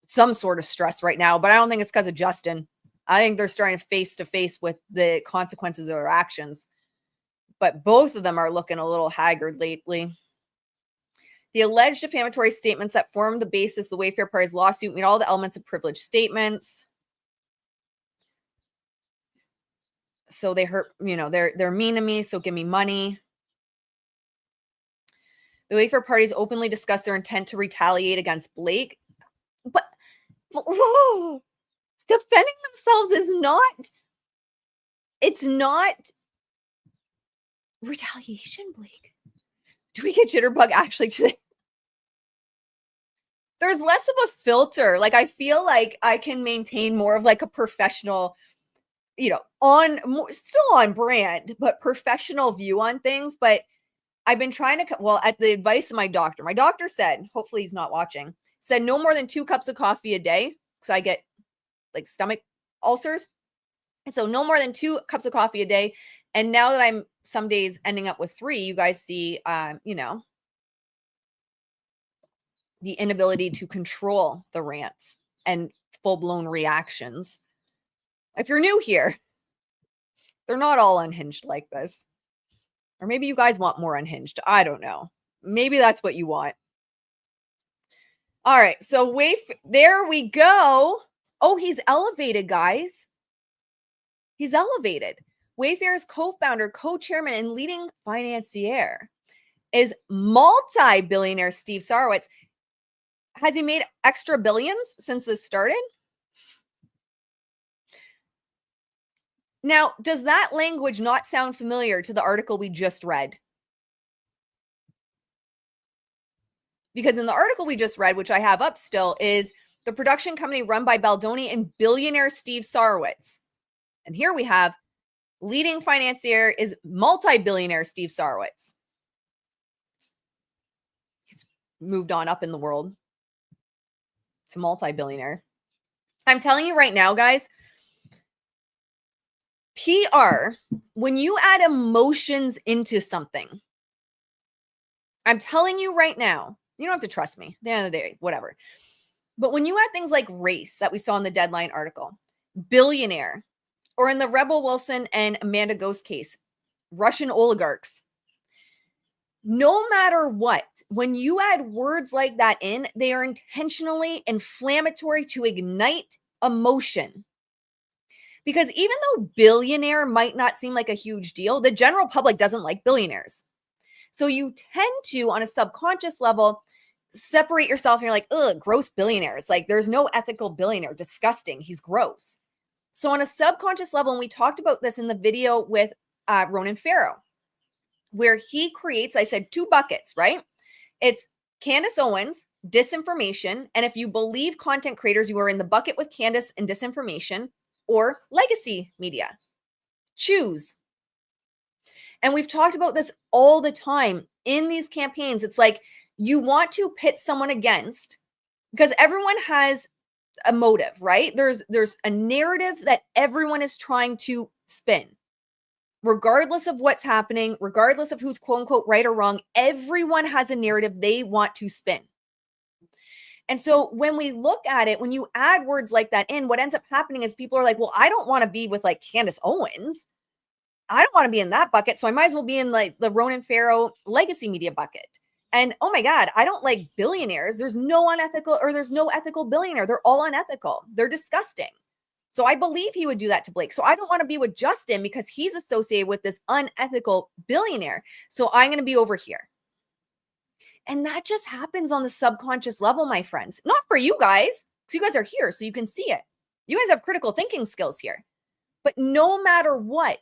some sort of stress right now, but I don't think it's because of Justin. I think they're starting face to face with the consequences of their actions. But both of them are looking a little haggard lately. The alleged defamatory statements that form the basis of the Wayfair party's lawsuit meet all the elements of privileged statements. So they hurt, they're mean to me, so give me money. The Wayfair parties openly discussed their intent to retaliate against Blake. But defending themselves is not, it's not retaliation, Blake. Do we get jitterbug actually today? There's less of a filter. Like, I feel like I can maintain more of like a professional, still on brand, but professional view on things. But I've been trying to, at the advice of my doctor said, hopefully he's not watching, said no more than 2 cups of coffee a day. So I get like stomach ulcers. And so no more than 2 cups of coffee a day. And now that I'm some days ending up with 3, you guys see, the inability to control the rants and full-blown reactions. If you're new here, they're not all unhinged like this. Or maybe you guys want more unhinged. I don't know. Maybe that's what you want. All right. So there we go. Oh, he's elevated, guys. He's elevated. Wayfair's co-founder, co-chairman, and leading financier is multi-billionaire Steve Sarowitz. Has he made extra billions since this started? Now, does that language not sound familiar to the article we just read? Because in the article we just read, which I have up still, is the production company run by Baldoni and billionaire Steve Sarowitz. And here we have leading financier is multi-billionaire Steve Sarowitz. He's moved on up in the world to multi-billionaire. I'm telling you right now, guys, PR, when you add emotions into something, I'm telling you right now, you don't have to trust me. At the end of the day, whatever. But when you add things like race that we saw in the Deadline article, billionaire, or in the Rebel Wilson and Amanda Ghost case, Russian oligarchs, no matter what, when you add words like that in, they are intentionally inflammatory to ignite emotion. Because even though billionaire might not seem like a huge deal, the general public doesn't like billionaires. So you tend to, on a subconscious level, separate yourself and you're like, ugh, gross billionaires. Like, there's no ethical billionaire. Disgusting. He's gross. So on a subconscious level, and we talked about this in the video with Ronan Farrow, where he creates, I said, 2 buckets, right? It's Candace Owens, disinformation. And if you believe content creators, you are in the bucket with Candace and disinformation, or legacy media. Choose. And we've talked about this all the time in these campaigns. It's like you want to pit someone against, because everyone has a motive, right? There's a narrative that everyone is trying to spin, regardless of what's happening, regardless of who's quote unquote right or wrong, everyone has a narrative they want to spin. And so when we look at it, when you add words like that in, what ends up happening is people are like, well, I don't want to be with like Candace Owens. I don't want to be in that bucket. So I might as well be in like the Ronan Farrow legacy media bucket. And oh my God, I don't like billionaires. There's no unethical or there's no ethical billionaire. They're all unethical. They're disgusting. So I believe he would do that to Blake. So I don't want to be with Justin because he's associated with this unethical billionaire. So I'm going to be over here. And that just happens on the subconscious level, my friends. Not for you guys, because you guys are here so you can see it. You guys have critical thinking skills here. But no matter what,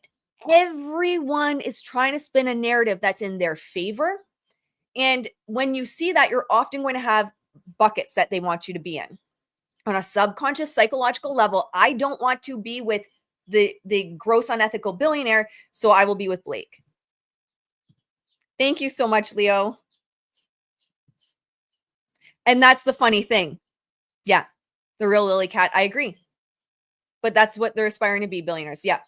everyone is trying to spin a narrative that's in their favor. And when you see that, you're often going to have buckets that they want you to be in. On a subconscious psychological level, I don't want to be with the gross unethical billionaire, so I will be with Blake. Thank you so much, Leo. And that's the funny thing. Yeah, the real Lily Cat, I agree. But that's what they're aspiring to be, billionaires. Yeah.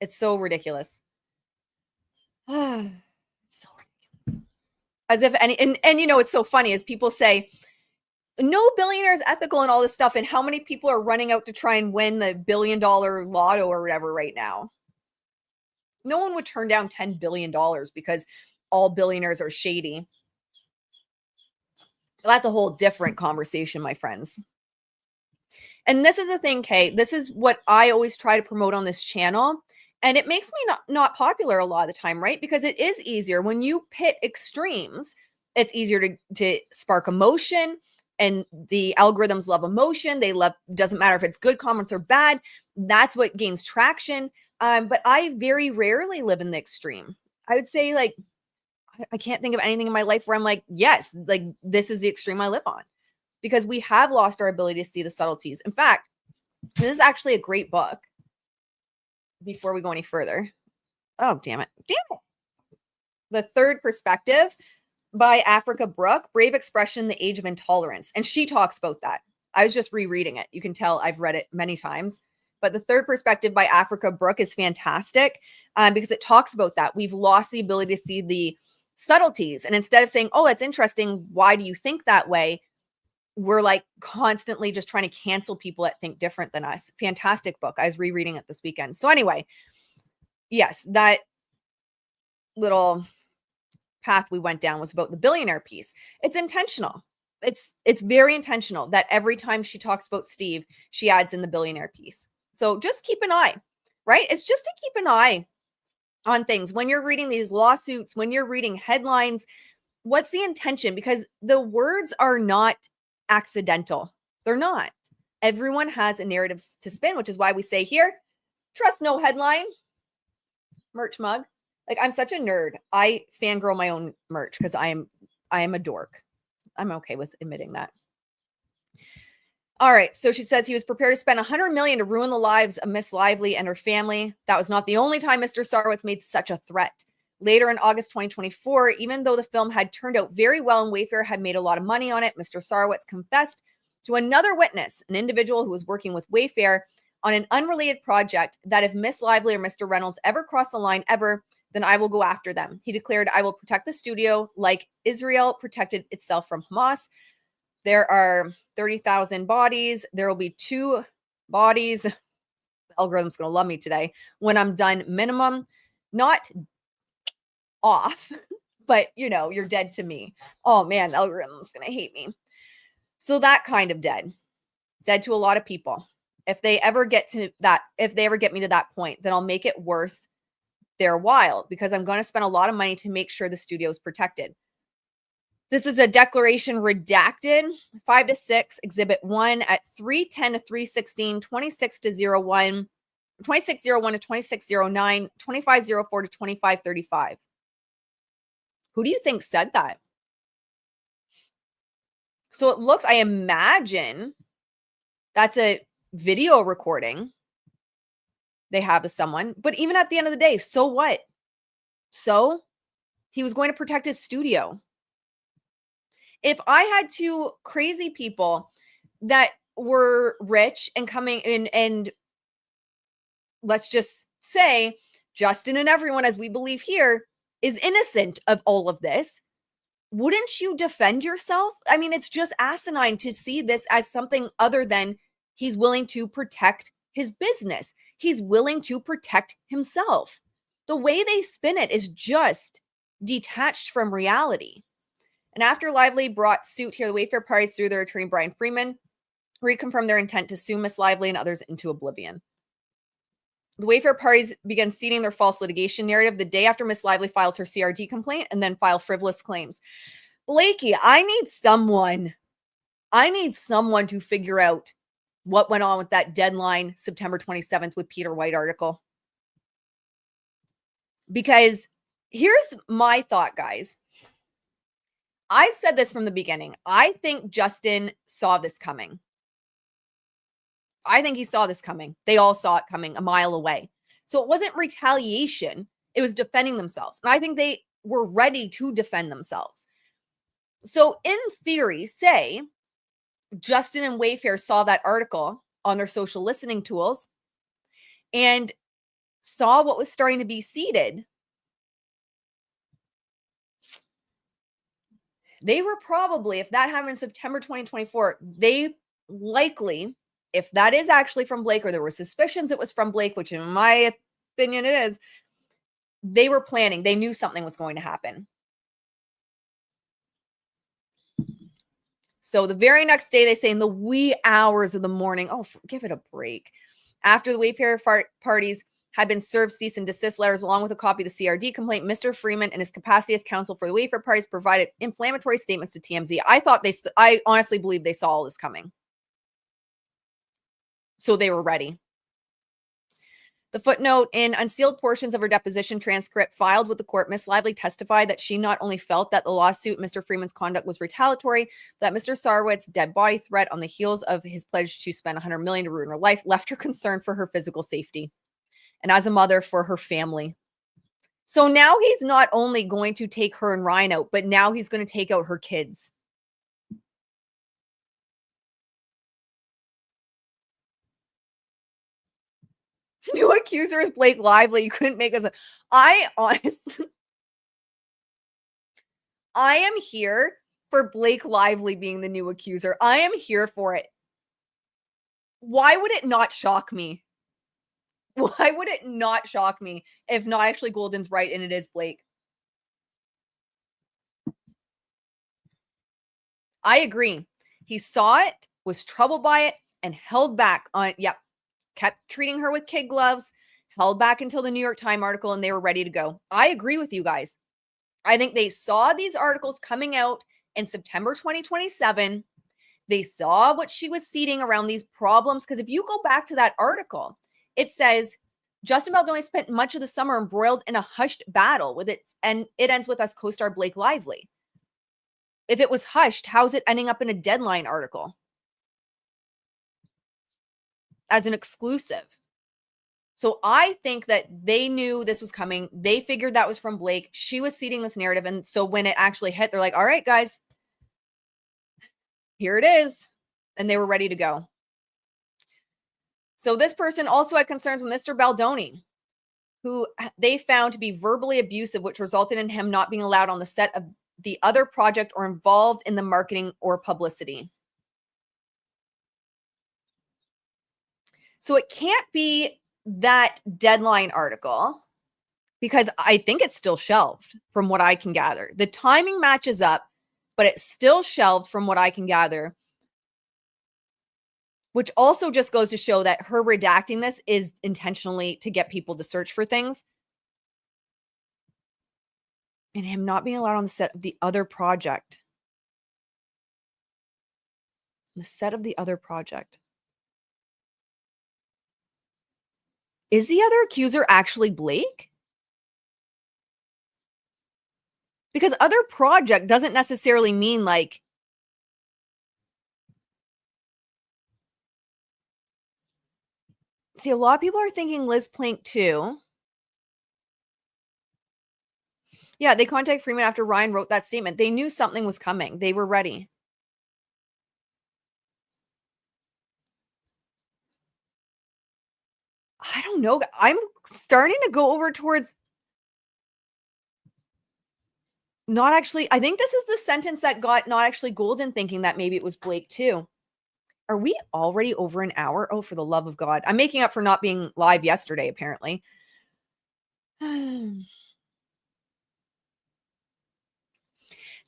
It's so ridiculous. So ridiculous. As if any, and you know, it's so funny as people say, no billionaire is ethical and all this stuff. And how many people are running out to try and win the $1 billion lotto or whatever right now? No one would turn down $10 billion because all billionaires are shady. That's a whole different conversation, my friends. And this is the thing, Kay. This is what I always try to promote on this channel. And it makes me not popular a lot of the time, right? Because it is easier when you pit extremes. It's easier to spark emotion, and the algorithms love emotion. They love, doesn't matter if it's good comments or bad. That's what gains traction. But I very rarely live in the extreme. I would say like, I can't think of anything in my life where I'm like, yes, like this is the extreme I live on, because we have lost our ability to see the subtleties. In fact, this is actually a great book. Before we go any further. Oh, damn it. Damn it. The Third Perspective by Africa Brooke, Brave Expression, The Age of Intolerance. And she talks about that. I was just rereading it. You can tell I've read it many times. But The Third Perspective by Africa Brooke is fantastic because it talks about that. We've lost the ability to see the subtleties. And instead of saying, oh, that's interesting, why do you think that way? We're like constantly just trying to cancel people that think different than us. Fantastic book. I was rereading it this weekend. So anyway, yes, that little path we went down was about the billionaire piece. It's intentional. It's very intentional that every time she talks about Steve, she adds in the billionaire piece. So just keep an eye, right? It's just to keep an eye on things. When you're reading these lawsuits, when you're reading headlines, what's the intention? Because the words are not accidental. They're not. Everyone has a narrative to spin, which is why we say here, trust no headline. Merch mug. Like, I'm such a nerd. I fangirl my own merch because I am a dork. I'm okay with admitting that. All right. So she says he was prepared to spend $100 million to ruin the lives of Miss Lively and her family. That was not the only time Mr. Sarwitz made such a threat. Later in August 2024, even though the film had turned out very well and Wayfair had made a lot of money on it, Mr. Sarwitz confessed to another witness, an individual who was working with Wayfair on an unrelated project, that if Miss Lively or Mr. Reynolds ever cross the line ever, then I will go after them. He declared, I will protect the studio like Israel protected itself from Hamas. There are 30,000 bodies. There will be 2 bodies. The algorithm's going to love me today. When I'm done, minimum, not off, but you know, you're dead to me. Oh man, the algorithm's going to hate me. So that kind of dead to a lot of people. If they ever get to that, if they ever get me to that point, then I'll make it worth their while, because I'm going to spend a lot of money to make sure the studio is protected. This is a declaration redacted, 5 to 6, Exhibit 1 at 310 to 316, 26 to 01, 2601 to 2609, 2504 to 2535. Who do you think said that? So it looks, I imagine that's a video recording they have of someone. But even at the end of the day, so what? So he was going to protect his studio. If I had 2 crazy people that were rich and coming in, and let's just say Justin and everyone, as we believe here, is innocent of all of this, wouldn't you defend yourself? I mean, it's just asinine to see this as something other than he's willing to protect his business. He's willing to protect himself. The way they spin it is just detached from reality. And after Lively brought suit here, the Wayfair parties through their attorney, Brian Freeman, reconfirmed their intent to sue Miss Lively and others into oblivion. The Wayfair parties began seeding their false litigation narrative the day after Miss Lively files her CRD complaint and then file frivolous claims. Blakey, I need someone to figure out what went on with that deadline September 27th with Peter White article. Because here's my thought, guys. I've said this from the beginning. I think Justin saw this coming. I think he saw this coming. They all saw it coming a mile away. So it wasn't retaliation. It was defending themselves. And I think they were ready to defend themselves. So in theory, say Justin and Wayfair saw that article on their social listening tools and saw what was starting to be seeded. They were probably, if that happened in September 2024, they likely, if that is actually from Blake, or there were suspicions it was from Blake, which in my opinion it is, they were planning. They knew something was going to happen. So the very next day, they say in the wee hours of the morning, oh, give it a break. After the Wayfair parties had been served cease and desist letters along with a copy of the CRD complaint, Mr. Freeman, in his capacity as counsel for the Wayfair parties, provided inflammatory statements to TMZ. I honestly believe they saw all this coming. So they were ready. The footnote: in unsealed portions of her deposition transcript filed with the court, Miss Lively testified that she not only felt that the lawsuit, Mr. Freeman's conduct, was retaliatory, but that Mr. Sarwitz's dead body threat on the heels of his pledge to spend $100 million to ruin her life left her concerned for her physical safety, and as a mother, for her family. So now he's not only going to take her and Ryan out, but now he's going to take out her kids. New accuser is Blake Lively. You couldn't make us. I honestly, I am here for Blake Lively being the new accuser. I am here for it. Why would it not shock me? Why would it not shock me if not actually Golden's right and it is Blake? I agree. He saw it, was troubled by it, and held back on, kept treating her with kid gloves, held back until the New York Times article, and they were ready to go. I agree with you guys. I think they saw these articles coming out in September 2027. They saw what she was seeding around these problems. Because if you go back to that article, it says Justin Baldoni spent much of the summer embroiled in a hushed battle with it, and it ends with us co-star Blake Lively. If it was hushed, how's it ending up in a Deadline article as an exclusive? So I think that they knew this was coming. They figured that was from Blake. She was seeding this narrative. And so when it actually hit, they're like, all right, guys, here it is. And they were ready to go. So this person also had concerns with Mr. Baldoni, who they found to be verbally abusive, which resulted in him not being allowed on the set of the other project or involved in the marketing or publicity. So it can't be that Deadline article, because I think it's still shelved from what I can gather. The timing matches up, but it's still shelved from what I can gather, which also just goes to show that her redacting this is intentionally to get people to search for things. And him not being allowed on the set of the other project. The set of the other project. Is the other accuser actually Blake? Because other project doesn't necessarily mean like, see, a lot of people are thinking Liz Plank too. Yeah, they contacted Freeman after Ryan wrote that statement. They knew something was coming. They were ready. I don't know. I'm starting to go over towards not actually. I think this is the sentence that got not actually Golden thinking that maybe it was Blake too. Are we already over an hour? Oh, for the love of God. I'm making up for not being live yesterday, apparently. See,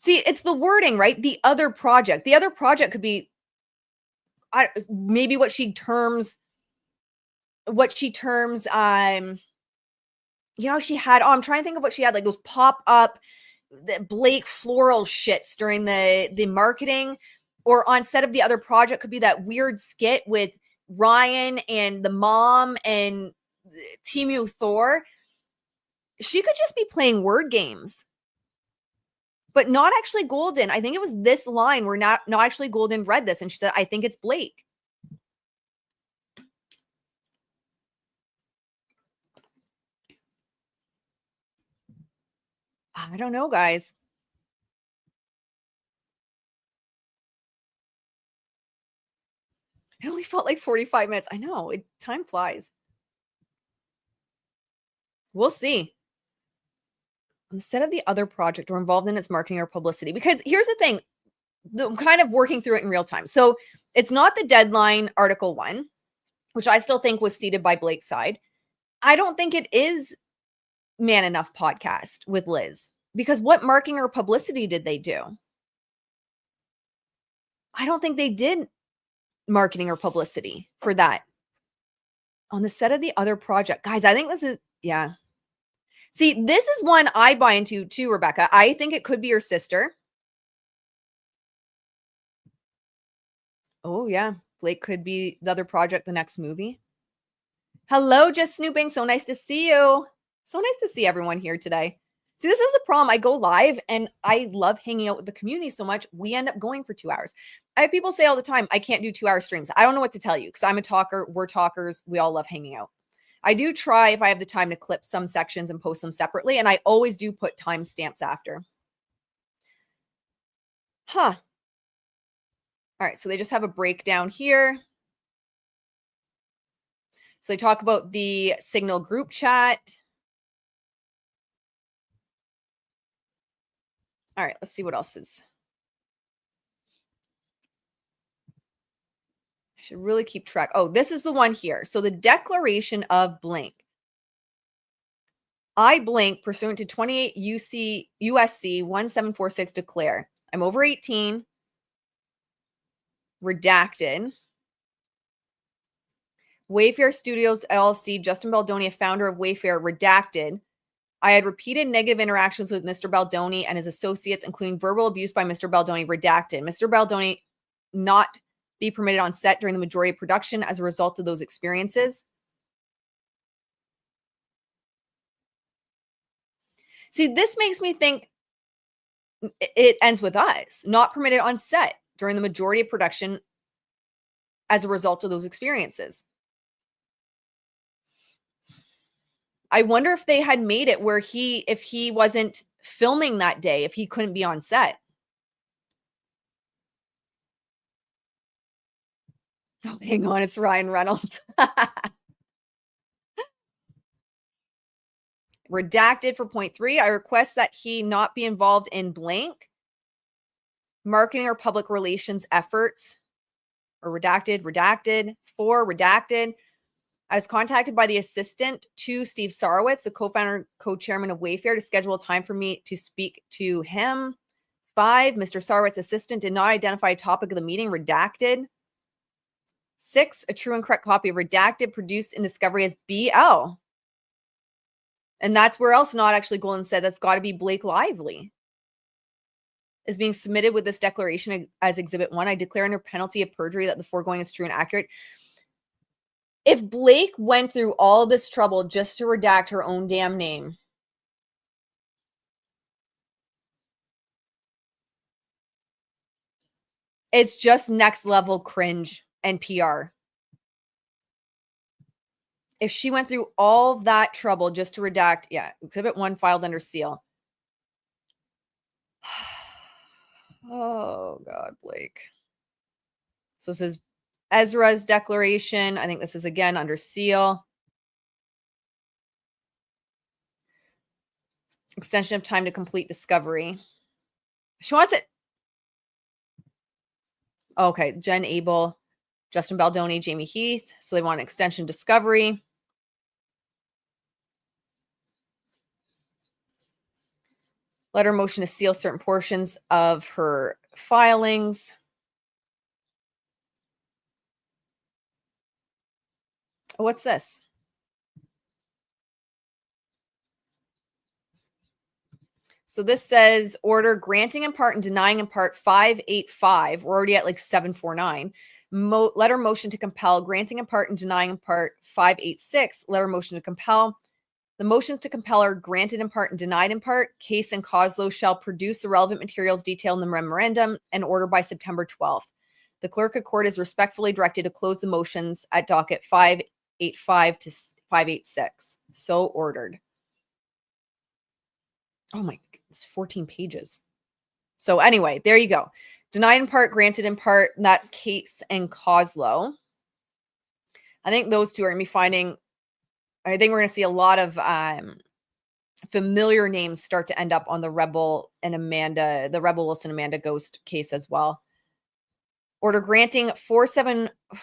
it's the wording, right? The other project. The other project could be maybe what she terms she had, I'm trying to think of what she had, like those pop-up Blake floral shits during the marketing, or on set of the other project could be that weird skit with Ryan and the mom and Timu Thor. She could just be playing word games. But not actually Golden. I think it was this line where not actually Golden read this and she said, I think it's Blake. I don't know, guys. It only felt like 45 minutes. I know. Time flies. We'll see. Instead of the other project or involved in its marketing or publicity. Because here's the thing. I'm kind of working through it in real time. So it's not the deadline Article 1, which I still think was seated by Blake's side. I don't think it is Man Enough podcast with Liz. Because what marketing or publicity did they do? I don't think they did marketing or publicity for that. On the set of the other project. Guys, I think this is, yeah. See, this is one I buy into too, Rebecca. I think it could be your sister. Oh, yeah. Blake could be the other project, the next movie. Hello, just snooping. So nice to see you. So nice to see everyone here today. See, this is a problem. I go live and I love hanging out with the community so much. We end up going for 2 hours. I have people say all the time, I can't do 2-hour streams. I don't know what to tell you because I'm a talker. We're talkers. We all love hanging out. I do try, if I have the time, to clip some sections and post them separately. And I always do put timestamps after. Huh. All right. So they just have a breakdown here. So they talk about the Signal group chat. All right, let's see what else is. I should really keep track. Oh, this is the one here. So the declaration of blank. I blank pursuant to 28 USC 1746 declare I'm over 18. Redacted. Wayfair Studios LLC, Justin Baldoni, a founder of Wayfair, redacted. I had repeated negative interactions with Mr. Baldoni and his associates, including verbal abuse by Mr. Baldoni, redacted. Mr. Baldoni not be permitted on set during the majority of production as a result of those experiences. See, this makes me think it ends with us, not permitted on set during the majority of production as a result of those experiences. I wonder if they had made it where if he wasn't filming that day, if he couldn't be on set. Oh, hang on, it's Ryan Reynolds. Redacted for point 3. I request that he not be involved in blank marketing or public relations efforts, or redacted. 4, redacted. I was contacted by the assistant to Steve Sarowitz, the co-founder, co-chairman of Wayfair, to schedule a time for me to speak to him. 5, Mr. Sarowitz's assistant did not identify a topic of the meeting, redacted. 6, a true and correct copy of redacted produced in Discovery as BL. And that's where else not actually Golden said that's got to be Blake Lively. Is being submitted with this declaration as Exhibit 1. I declare under penalty of perjury that the foregoing is true and accurate. If Blake went through all this trouble just to redact her own damn name, it's just next level cringe and PR. If she went through all that trouble just to redact, yeah, Exhibit 1 filed under seal. Oh, God, Blake. So this is Ezra's declaration. I think this is, again, under seal. Extension of time to complete discovery. She wants it. Okay, Jen Abel, Justin Baldoni, Jamie Heath. So they want an extension discovery. Let her motion to seal certain portions of her filings. What's this? So this says order granting in part and denying in part 585. We're already at like 749. Letter motion to compel, granting in part and denying in part 586. Letter motion to compel. The motions to compel are granted in part and denied in part. Case and cause law shall produce the relevant materials detailed in the memorandum and order by September 12th. The clerk of court is respectfully directed to close the motions at docket 585 to 586. So ordered. Oh my, it's 14 pages. So anyway, there you go. Denied in part, granted in part. That's case and cause law. I think those two are going to be finding, I think we're going to see a lot of familiar names start to end up on the Rebel Wilson Amanda Ghost case as well. Order granting 47. Oh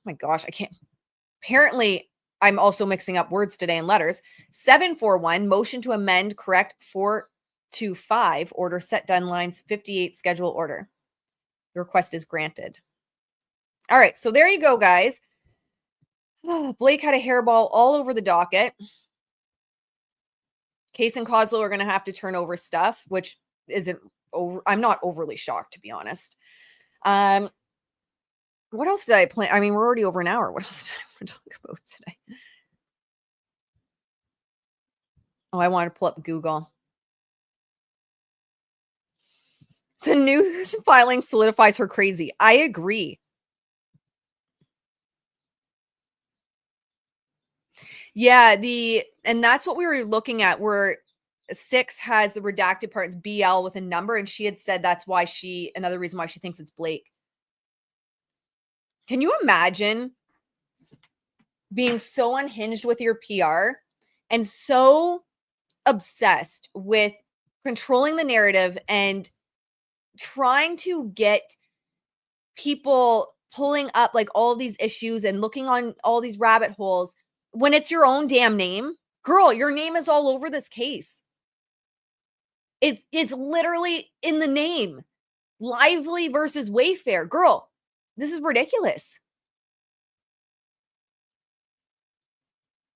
my gosh, I can't. Apparently, I'm also mixing up words today in letters. 741, motion to amend, correct 425, order set deadlines 58 schedule order. The request is granted. All right, so there you go, guys. Blake had a hairball all over the docket. Case and Coslow are going to have to turn over stuff, which isn't over. I'm not overly shocked, to be honest. What else did I plan? I mean, we're already over an hour. What else did I want to talk about today? Oh, I want to pull up Google. The news filing solidifies her crazy. I agree. Yeah, and that's what we were looking at, where 6 has the redacted parts BL with a number, and she had said that's why another reason why she thinks it's Blake. Can you imagine being so unhinged with your PR and so obsessed with controlling the narrative and trying to get people pulling up like all these issues and looking on all these rabbit holes when it's your own damn name? Girl, your name is all over this case. It's literally in the name. Lively versus Wayfair. Girl, this is ridiculous.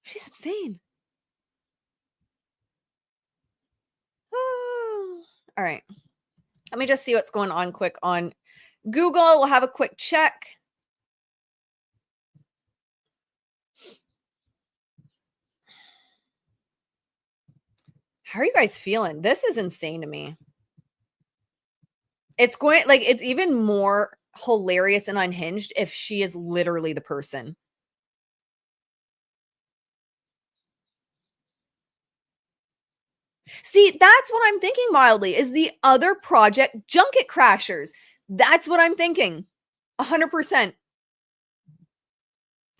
She's insane. Oh. All right. Let me just see what's going on quick on Google. We'll have a quick check. How are you guys feeling? This is insane to me. It's even more hilarious and unhinged if she is literally the person. See, that's what I'm thinking mildly, is the other project Junket Crashers. That's what I'm thinking. 100%.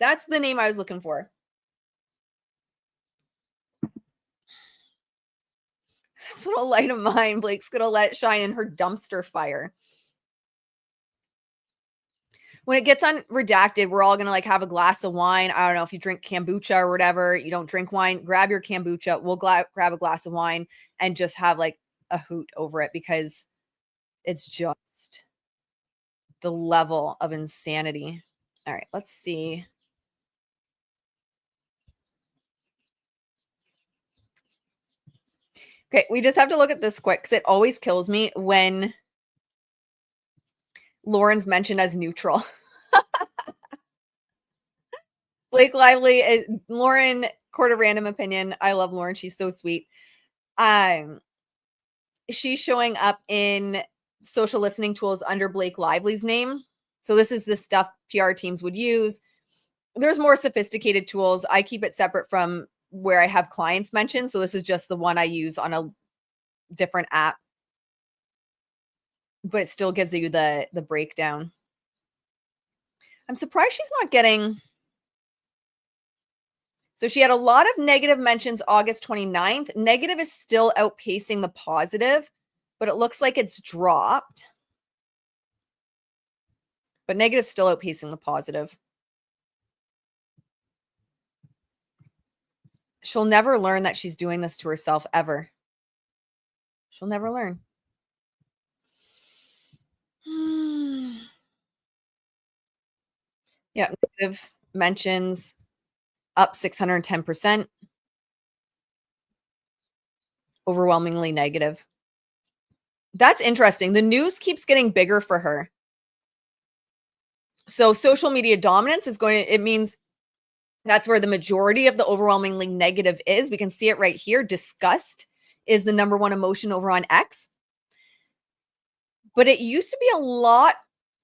That's the name I was looking for. This little light of mine, Blake's going to let it shine in her dumpster fire. When it gets on redacted, we're all going to have a glass of wine. I don't know if you drink kombucha or whatever. You don't drink wine, grab your kombucha. We'll grab a glass of wine and just have a hoot over it, because it's just the level of insanity. All right, let's see. Okay, we just have to look at this quick because it always kills me when Lauren's mentioned as neutral. Blake Lively, Lauren, court of random opinion. I love Lauren. She's so sweet. She's showing up in social listening tools under Blake Lively's name. So this is the stuff PR teams would use. There's more sophisticated tools. I keep it separate from where I have clients mentioned. So this is just the one I use on a different app, but it still gives you the breakdown. I'm surprised she's not getting So she had a lot of negative mentions August 29th. Negative is still outpacing the positive, but it looks like it's dropped. But negative still outpacing the positive. She'll never learn that she's doing this to herself ever. She'll never learn. Yeah, negative mentions up 610%. Overwhelmingly negative. That's interesting. The news keeps getting bigger for her. So social media dominance is going to, it means that's where the majority of the overwhelmingly negative is. We can see it right here. Disgust is the number one emotion over on X. But it used to be a lot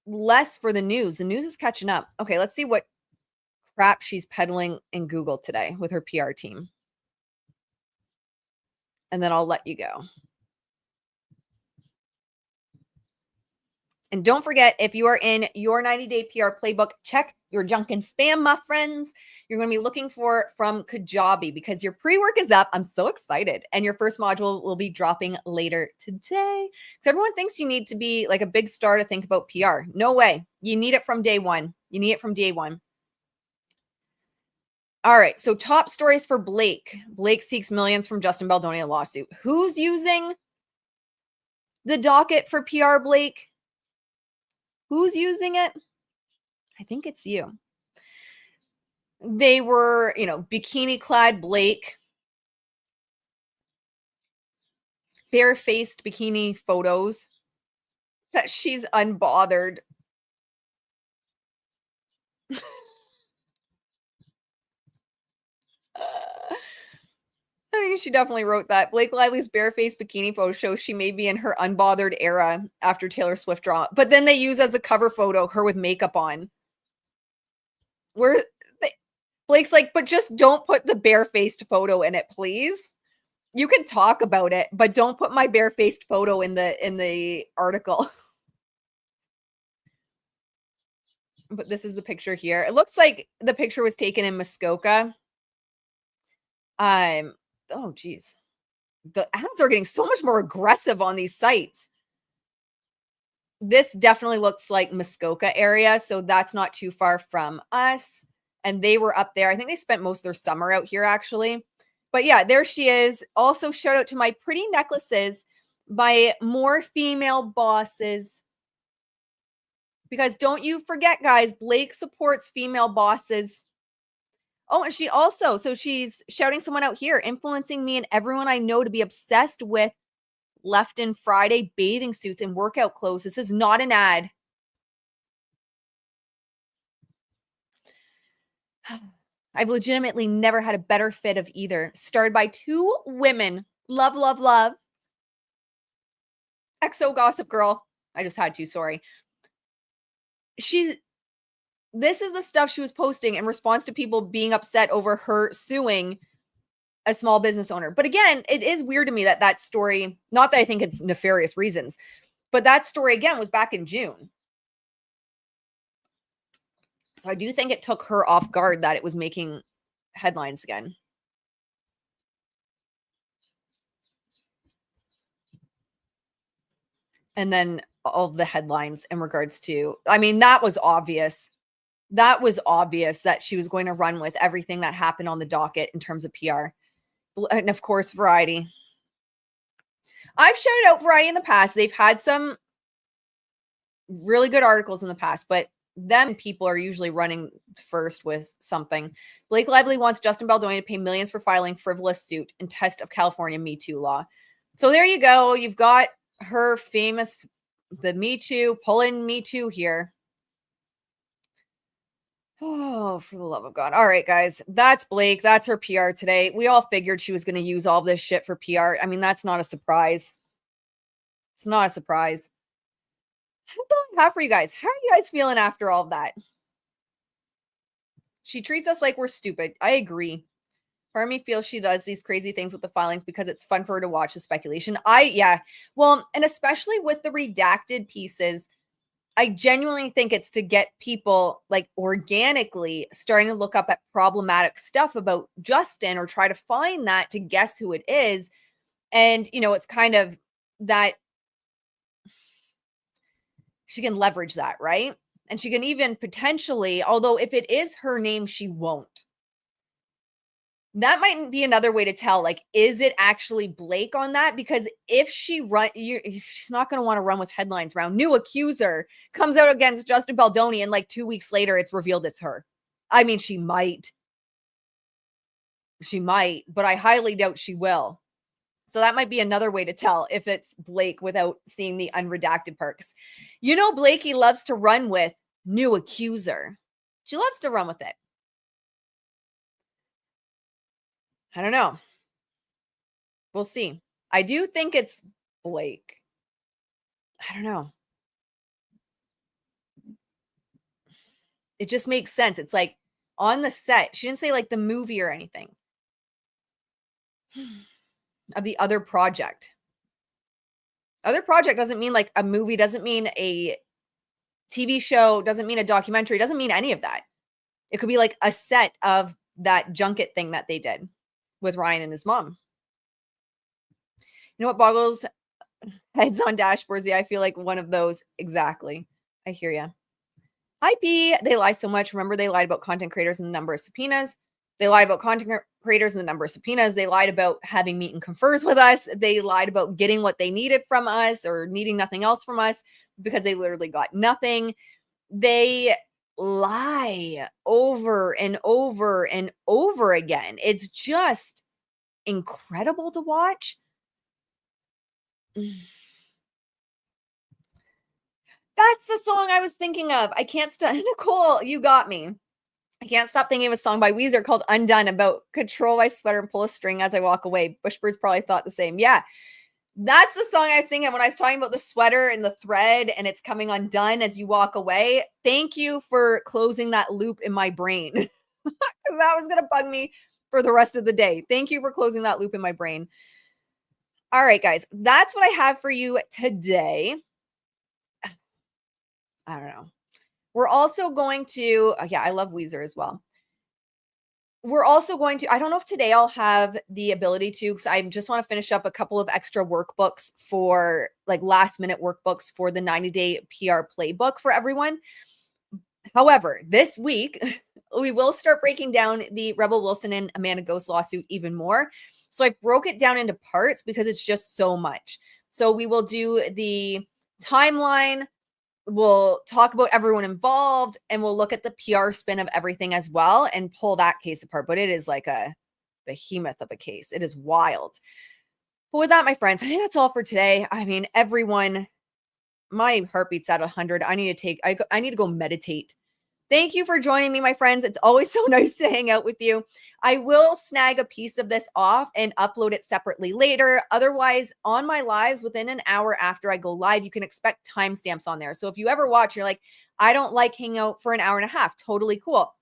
less for the news. The news is catching up. Okay, let's see what crap she's peddling in Google today with her PR team. And then I'll let you go. And don't forget, if you are in your 90-day PR playbook, check your junk and spam, my friends. You're going to be looking for from Kajabi because your pre-work is up. I'm so excited. And your first module will be dropping later today. So everyone thinks you need to be like a big star to think about PR. No way. You need it from day one. You need it from day one. All right. So top stories for Blake. Blake seeks millions from Justin Baldoni in a lawsuit. Who's using the docket for PR, Blake? Who's using it? I think it's you. They were, bikini clad Blake, bare-faced bikini photos that she's unbothered. I think she definitely wrote that. Blake Lively's bare-faced bikini photo shows she may be in her unbothered era after Taylor Swift drama. But then they use as the cover photo her with makeup on. Blake's like, but just don't put the bare-faced photo in it, please. You can talk about it, but don't put my bare-faced photo in the article. But this is the picture here. It looks like the picture was taken in Muskoka. Oh geez. The ads are getting so much more aggressive on these sites. This definitely looks like Muskoka area, so that's not too far from us. And they were up there. I think they spent most of their summer out here, actually. But yeah, there she is. Also, shout out to my pretty necklaces by More Female Bosses. Because don't you forget, guys, Blake supports female bosses. Oh, and she also, so she's shouting someone out here, influencing me and everyone I know to be obsessed with Left in Friday bathing suits and workout clothes. This is not an ad. I've legitimately never had a better fit of either. Starred by two women. Love, love, love. XO Gossip Girl. I just had to, sorry. This is the stuff she was posting in response to people being upset over her suing a small business owner. But again, it is weird to me that story, not that I think it's nefarious reasons, but that story again was back in June. So I do think it took her off guard that it was making headlines again. And then all the headlines in regards to, I mean, that was obvious. That was obvious that she was going to run with everything that happened on the docket in terms of PR. And of course, Variety. I've shouted out Variety in the past. They've had some really good articles in the past, but them people are usually running first with something. Blake Lively wants Justin Baldoni to pay millions for filing frivolous suit in test of California Me Too law. So there you go. You've got her famous, the Me Too, pulling Me Too here. Oh, for the love of God. All right, guys. That's Blake. That's her PR today. We all figured she was going to use all this shit for PR. I mean, that's not a surprise. It's not a surprise. What do I have for you guys? How are you guys feeling after all of that? She treats us like we're stupid. I agree. Part of me feels she does these crazy things with the filings because it's fun for her to watch the speculation. Yeah. Well, and especially with the redacted pieces, I genuinely think it's to get people like organically starting to look up at problematic stuff about Justin or try to find that to guess who it is. And, it's kind of that she can leverage that, right? And she can even potentially, although if it is her name, she won't. That might be another way to tell, like, is it actually Blake on that? Because if she she's not going to want to run with headlines around new accuser comes out against Justin Baldoni, and like 2 weeks later, it's revealed it's her. I mean, she might, but I highly doubt she will. So that might be another way to tell if it's Blake without seeing the unredacted perks. Blakey loves to run with new accuser. She loves to run with it. I don't know. We'll see. I do think it's Blake. I don't know. It just makes sense. It's like on the set. She didn't say like the movie or anything of the other project. Other project doesn't mean like a movie, doesn't mean a TV show, doesn't mean a documentary, doesn't mean any of that. It could be like a set of that junket thing that they did with Ryan and his mom. You know what boggles heads on dashboards? Yeah, I feel like one of those. Exactly. I hear you. IP, they lie so much. Remember, they lied about content creators and the number of subpoenas. They lied about content creators and the number of subpoenas. They lied about having meet and confers with us. They lied about getting what they needed from us or needing nothing else from us because they literally got nothing. They lie over and over and over again. It's just incredible to watch. That's the song I was thinking of. I can't stop. Nicole, you got me. I can't stop thinking of a song by Weezer called Undone about control my sweater and pull a string as I walk away. Bushbirds probably thought the same. Yeah. That's the song I was thinking when I was talking about the sweater and the thread and it's coming undone as you walk away. Thank you for closing that loop in my brain. That was going to bug me for the rest of the day. Thank you for closing that loop in my brain. All right, guys, that's what I have for you today. I don't know. We're also going to, I love Weezer as well. We're also going to, I don't know if today I'll have the ability to, because I just want to finish up a couple of extra workbooks for like last minute workbooks for the 90-day PR playbook for everyone. However, this week, we will start breaking down the Rebel Wilson and Amanda Ghost lawsuit even more. So I broke it down into parts because it's just so much. So we will do the timeline. We'll talk about everyone involved and we'll look at the PR spin of everything as well and pull that case apart. But it is like a behemoth of a case. It is wild. But with that, my friends, I think that's all for today. I mean, everyone, my heartbeat's at 100. I need to go meditate. Thank you for joining me, my friends. It's always so nice to hang out with you. I will snag a piece of this off and upload it separately later. Otherwise, on my lives within an hour after I go live, you can expect timestamps on there. So if you ever watch, you're like, I don't like hanging out for an hour and a half. Totally cool.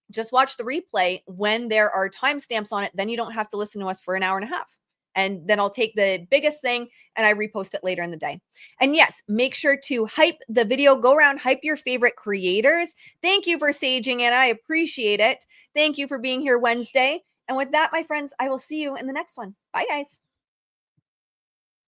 Just watch the replay when there are timestamps on it. Then you don't have to listen to us for an hour and a half. And then I'll take the biggest thing and I repost it later in the day. And yes, make sure to hype the video. Go around, hype your favorite creators. Thank you for saging it. I appreciate it. Thank you for being here Wednesday. And with that, my friends, I will see you in the next one. Bye, guys.